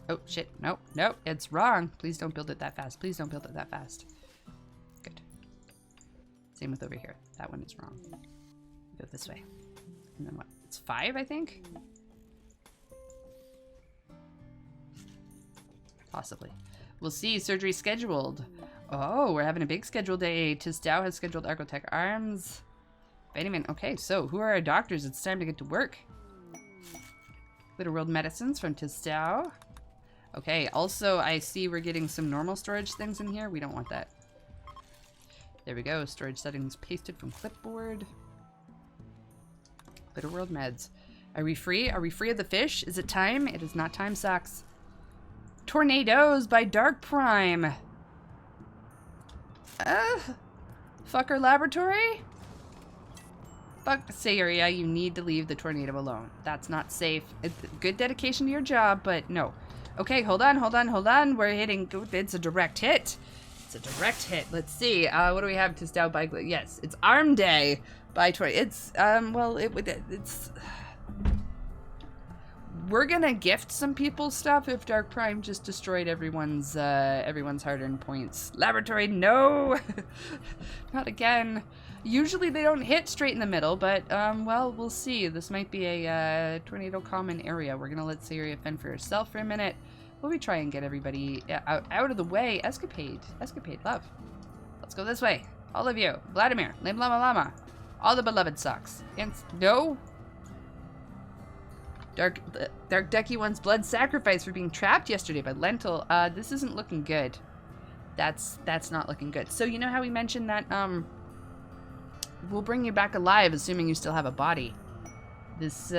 Oh, shit. Nope. It's wrong. Please don't build it that fast. Good. Same with over here. That one is wrong. Go this way. And then what? It's 5, I think? Possibly. We'll see. Surgery scheduled. Oh, we're having a big schedule day. Tisdao has scheduled Argotech arms. Benjamin. Okay, so who are our doctors? It's time to get to work. Little World Medicines from Tisdao. Okay, also I see we're getting some normal storage things in here. We don't want that. There we go. Storage settings pasted from clipboard. Little World Meds. Are we free? Are we free of the fish? Is it time? It is not time, socks. Tornadoes by Dark Prime. Fuck our laboratory? Fuck Sayria, you need to leave the tornado alone. That's not safe. It's good dedication to your job, but no. Okay, hold on. We're hitting. It's a direct hit. Let's see. What do we have to Tisdao by? Yes, it's Arm Day by It's it's. We're gonna gift some people stuff if Dark Prime just destroyed everyone's hard-earned points. Laboratory, no, not again. Usually they don't hit straight in the middle, but well, we'll see. This might be a tornado common area. We're gonna let Sayria fend for herself for a minute. Will we try and get everybody out of the way? Escapade, love. Let's go this way. All of you. Vladimir, Lame Llama Llama. All the beloved socks. And no. Dark Ducky wants blood sacrifice for being trapped yesterday by Lentil. This isn't looking good. That's not looking good. So you know how we mentioned that we'll bring you back alive, assuming you still have a body. This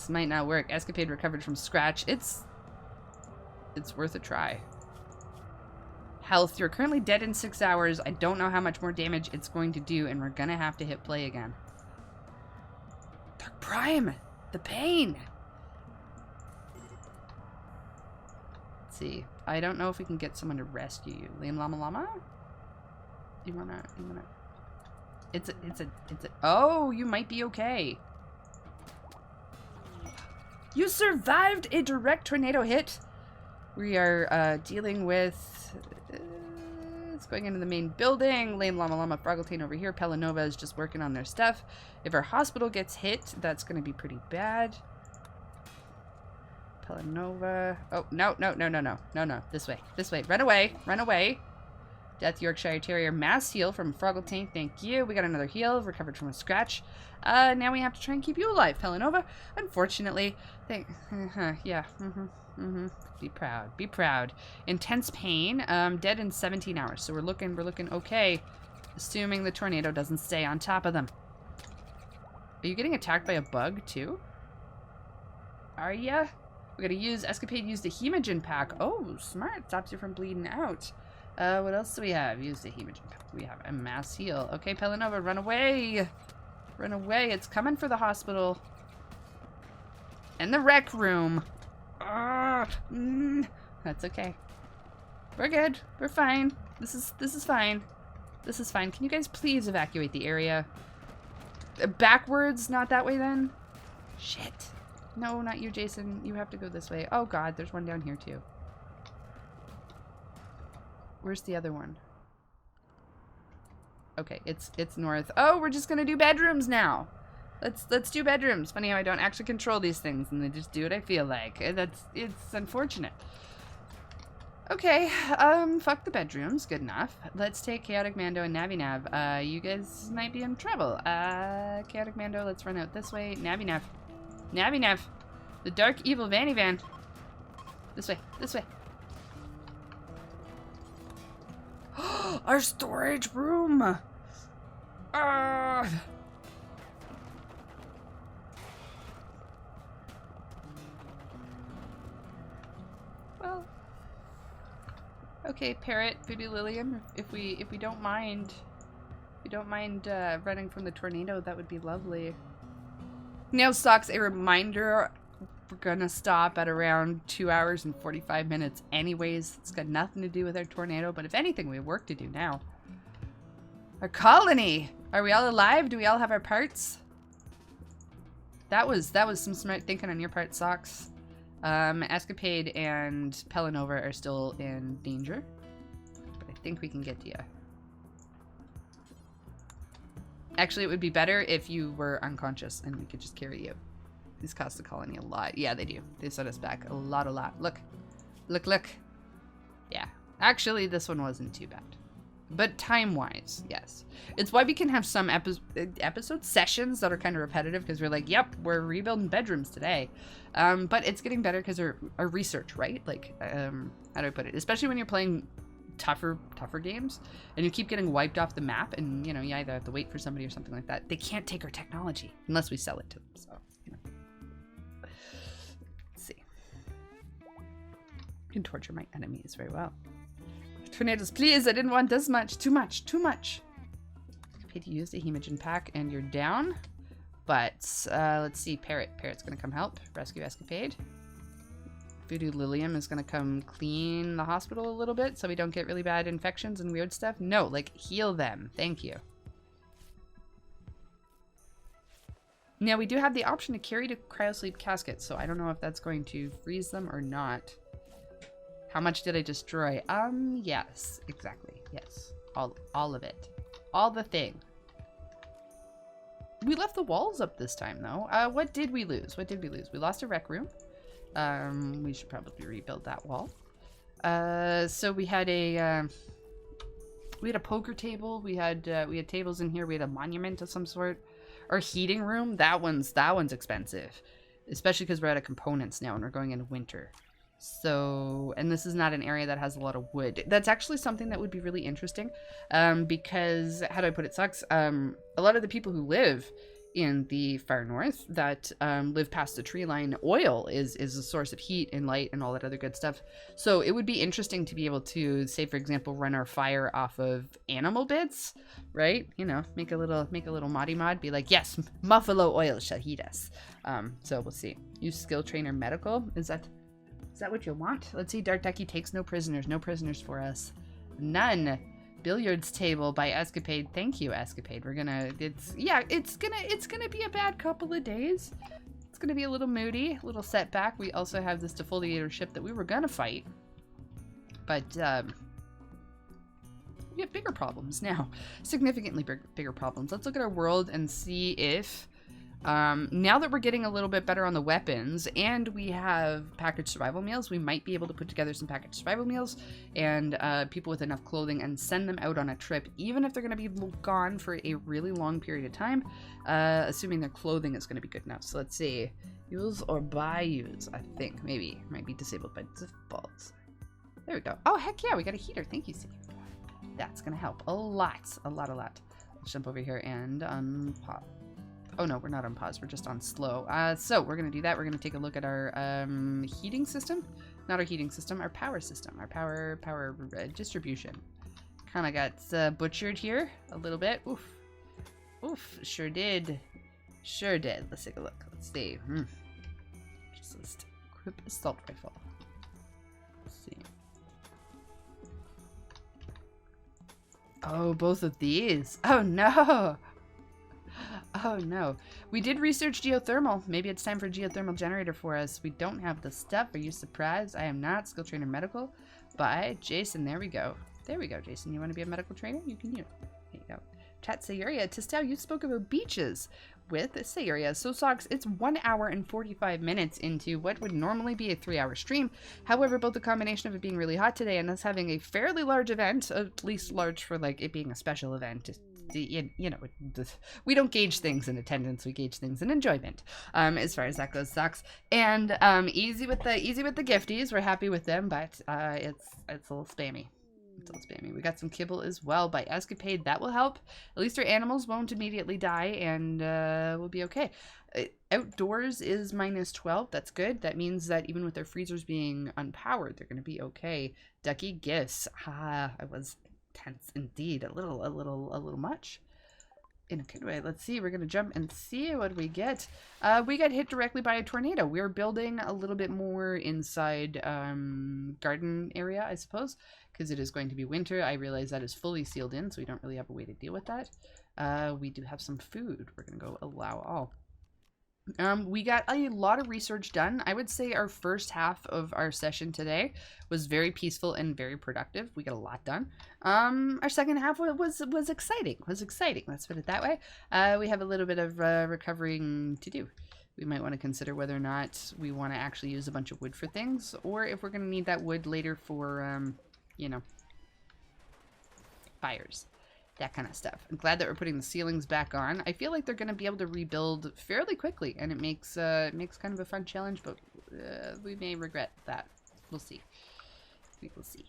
might not work. Escapade recovered from scratch. It's worth a try. Health, you're currently dead in 6 hours. I don't know how much more damage it's going to do, and we're gonna have to hit play again. Dark Prime! The pain! Let's see. I don't know if we can get someone to rescue you. Lame Llama Llama? You wanna... It's a... Oh, you might be okay. You survived a direct tornado hit. We are dealing with... it's going into the main building. Lame Llama Llama Froggletaine over here. Pelanova is just working on their stuff. If our hospital gets hit, that's going to be pretty bad. Pelanova. Oh, no, no, no, no, no. No, no. This way. This way. Run away. Run away. Death Yorkshire Terrier. Mass heal from Froggletaine. Thank you. We got another heal. Recovered from a scratch. Now we have to try and keep you alive, Pelanova. Unfortunately. Yeah. Be proud. Be proud. Intense pain. Dead in 17 hours. So we're looking okay. Assuming the tornado doesn't stay on top of them. Are you getting attacked by a bug too? Are ya? We gotta use Escapade used a Hemogen pack. Oh, smart. Stops you from bleeding out. What else do we have? Use the Hemogen pack. We have a mass heal. Okay, Pelanova, run away. Run away. It's coming for the hospital. And the rec room. That's okay. We're good. We're fine. This is fine. This is fine. Can you guys please evacuate the area? Backwards, not that way then? Shit. No, not you, Jason. You have to go this way. Oh god, there's one down here too. Where's the other one? Okay, it's north. Oh, we're just gonna do bedrooms now. Let's do bedrooms. Funny how I don't actually control these things and they just do what I feel like. It's unfortunate. Okay, fuck the bedrooms. Good enough. Let's take Chaotic Mando and Navinav. You guys might be in trouble. Chaotic Mando, let's run out this way. Navinav. Navinav. The dark evil Vanny Van. This way. This way. Our storage room. Well. Okay, Parrot, Baby Lilium, if we don't mind, running from the tornado, that would be lovely. Now, Socks, a reminder, we're gonna stop at around 2 hours and 45 minutes anyways. It's got nothing to do with our tornado, but if anything, we have work to do now. Our colony! Are we all alive? Do we all have our parts? That was some smart thinking on your part, Socks. Escapade and Pelanova are still in danger, but I think we can get to you. Actually, it would be better if you were unconscious and we could just carry you. These cost the colony a lot. Yeah, they do. They set us back a lot. Look. Look. Yeah. Actually, this one wasn't too bad. But time-wise, yes. It's why we can have some episode sessions that are kind of repetitive because we're like, yep, we're rebuilding bedrooms today. But it's getting better because our research, right? Like, how do I put it? Especially when you're playing tougher games and you keep getting wiped off the map and, you know, you either have to wait for somebody or something like that. They can't take our technology unless we sell it to them. So, you know. Let's see. You can torture my enemies very well. Tornadoes, please. I didn't want this much. Too much. Okay, you used a Hemogen pack and you're down. But let's see. Parrot's gonna come help. Rescue Escapade. Voodoo Lilium is gonna come clean the hospital a little bit so we don't get really bad infections and weird stuff. No, like heal them. Thank you. Now we do have the option to carry to cryosleep caskets, so I don't know if that's going to freeze them or not. How much did I destroy? Yes, exactly. Yes. All of it. All the thing. We left the walls up this time though. What did we lose? We lost a rec room. We should probably rebuild that wall. So we had a poker table. We had tables in here. We had a monument of some sort. Our heating room, that one's expensive, especially because we're out of components now and we're going into winter. So, and this is not an area that has a lot of wood. That's actually something that would be really interesting, because, how do I put it, Sucks? A lot of the people who live in the far north that live past the tree line, oil is a source of heat and light and all that other good stuff. So it would be interesting to be able to, say for example, run our fire off of animal bits, right? You know, make a little mod, be like, yes, buffalo oil shall heat us. So we'll see. Use skill trainer medical. Is that what you want? Let's see. Dark Ducky takes no prisoners. No prisoners for us. None. Billiards table by Escapade. Thank you, Escapade. We're gonna. It's gonna be a bad couple of days. It's going to be a little moody, a little setback. We also have this defoliator ship that we were going to fight. But we have bigger problems now. Significantly bigger problems. Let's look at our world and see if, now that we're getting a little bit better on the weapons and we have packaged survival meals, we might be able to put together some packaged survival meals and people with enough clothing and send them out on a trip, even if they're going to be gone for a really long period of time, assuming their clothing is going to be good enough. So let's see. Use or buy use, I think. Maybe. Might be disabled by default. There we go. Oh, heck yeah, we got a heater. Thank you, Steve. That's going to help a lot. A lot. Let's jump over here and unpause. Oh, no, we're not on pause. We're just on slow. So we're going to do that. We're going to take a look at our heating system. Not our heating system, our power system. Our power distribution. Kind of got butchered here a little bit. Oof. Sure did. Let's take a look. Let's see. Just equip assault rifle. Let's see. Oh, both of these. Oh, no. Oh, no. We did research geothermal. Maybe it's time for a geothermal generator for us. We don't have the stuff. Are you surprised? I am not. Skill trainer medical by Jason. There we go. Jason. You want to be a medical trainer? You can use it. There you go. Chat Sayuria. Tistel, you spoke about beaches with Sayuria. So, Socks, it's 1 hour and 45 minutes into what would normally be a 3-hour stream. However, both the combination of it being really hot today and us having a fairly large event, at least large for like it being a special event, you know, we don't gauge things in attendance, we gauge things in enjoyment, as far as that goes, Socks. And easy with the gifties, we're happy with them, but it's a little spammy. We got some kibble as well by Escapade. That will help. At least our animals won't immediately die, and we'll be okay. Outdoors is -12. That's good. That means that even with their freezers being unpowered, they're going to be okay. Ducky gifts. I was tense indeed. A little much. In a good way. Let's see. We're going to jump and see what we get. We got hit directly by a tornado. We're building a little bit more inside garden area, I suppose, because it is going to be winter. I realize that is fully sealed in, so we don't really have a way to deal with that. We do have some food. We're going to go allow all. We got a lot of research done. I would say our first half of our session today was very peaceful and very productive. We got a lot done. Our second half was exciting. Let's put it that way. We have a little bit of recovering to do. We might want to consider whether or not we want to actually use a bunch of wood for things, or if we're going to need that wood later for, you know, fires. That kind of stuff. I'm glad that we're putting the ceilings back on. I feel like they're going to be able to rebuild fairly quickly, and it makes kind of a fun challenge, but we may regret that. We'll see. We will see.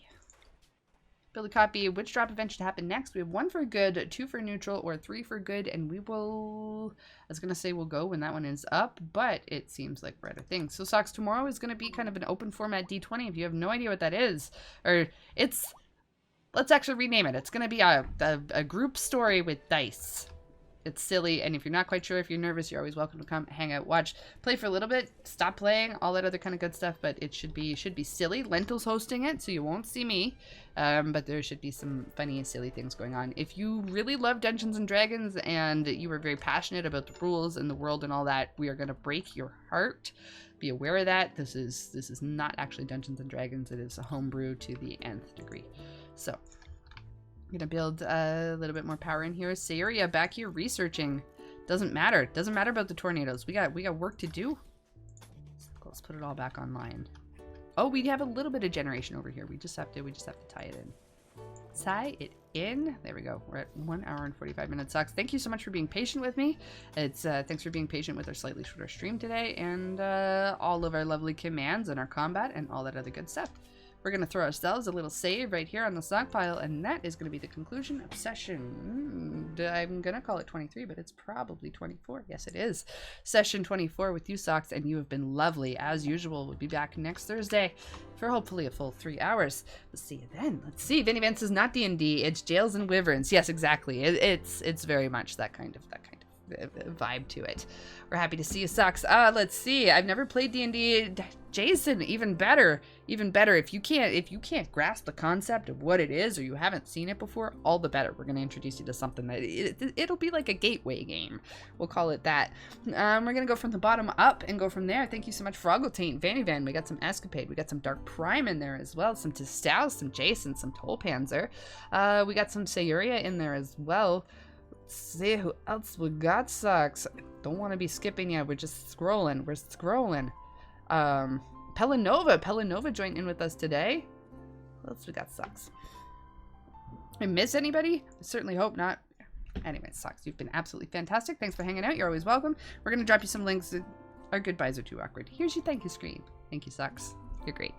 Build a copy. Which drop event should happen next? We have 1 for good, 2 for neutral, or 3 for good, and we will... I was going to say we'll go when that one is up, but it seems like we're at a thing. So, Socks, tomorrow is going to be kind of an open format D20. If you have no idea what that is, or it's... Let's actually rename it. It's going to be a group story with dice. It's silly, and if you're not quite sure, if you're nervous, you're always welcome to come hang out, watch, play for a little bit, stop playing, all that other kind of good stuff, but it should be silly. Lentil's hosting it, so you won't see me, but there should be some funny, silly things going on. If you really love Dungeons & Dragons and you are very passionate about the rules and the world and all that, we are going to break your heart. Be aware of that. This is not actually Dungeons & Dragons. It is a homebrew to the nth degree. So, I'm going to build a little bit more power in here. Sayuria back here researching. Doesn't matter. Doesn't matter about the tornadoes. We got work to do. Let's put it all back online. Oh, we have a little bit of generation over here. We just have to tie it in. Tie it in. There we go. We're at 1 hour and 45 minutes. Socks. Thank you so much for being patient with me. It's thanks for being patient with our slightly shorter stream today, and all of our lovely commands and our combat and all that other good stuff. We're going to throw ourselves a little save right here on the stockpile, and that is going to be the conclusion of session. I'm going to call it 23, but it's probably 24. Yes, it is. Session 24 with you, Socks, and you have been lovely. As usual, we'll be back next Thursday for hopefully a full 3 hours. We'll see you then. Let's see. Vinny Vance is not D&D. It's Jails and Wyverns. Yes, exactly. It's very much that kind of vibe to it. We're happy to see you, Socks. Let's see. I've never played D&D. Jason, even better. Even better. If you can't grasp the concept of what it is, or you haven't seen it before, all the better. We're going to introduce you to something that it'll be like a gateway game. We'll call it that. We're going to go from the bottom up and go from there. Thank you so much, Froggletaint, Vanny Van. We got some Escapade. We got some Dark Prime in there as well. Some Testaus, some Jason, some Tolpanzer. We got some Sayuria in there as well. Let's see who else we got, Socks. Don't want to be skipping yet. We're just scrolling. We're scrolling. Pelinova joined in with us today. What else we got, Socks? I miss anybody? I certainly hope not. Anyway, Socks, you've been absolutely fantastic. Thanks for hanging out. You're always welcome. We're going to drop you some links. Our goodbyes are too awkward. Here's your thank you screen. Thank you, Socks. You're great.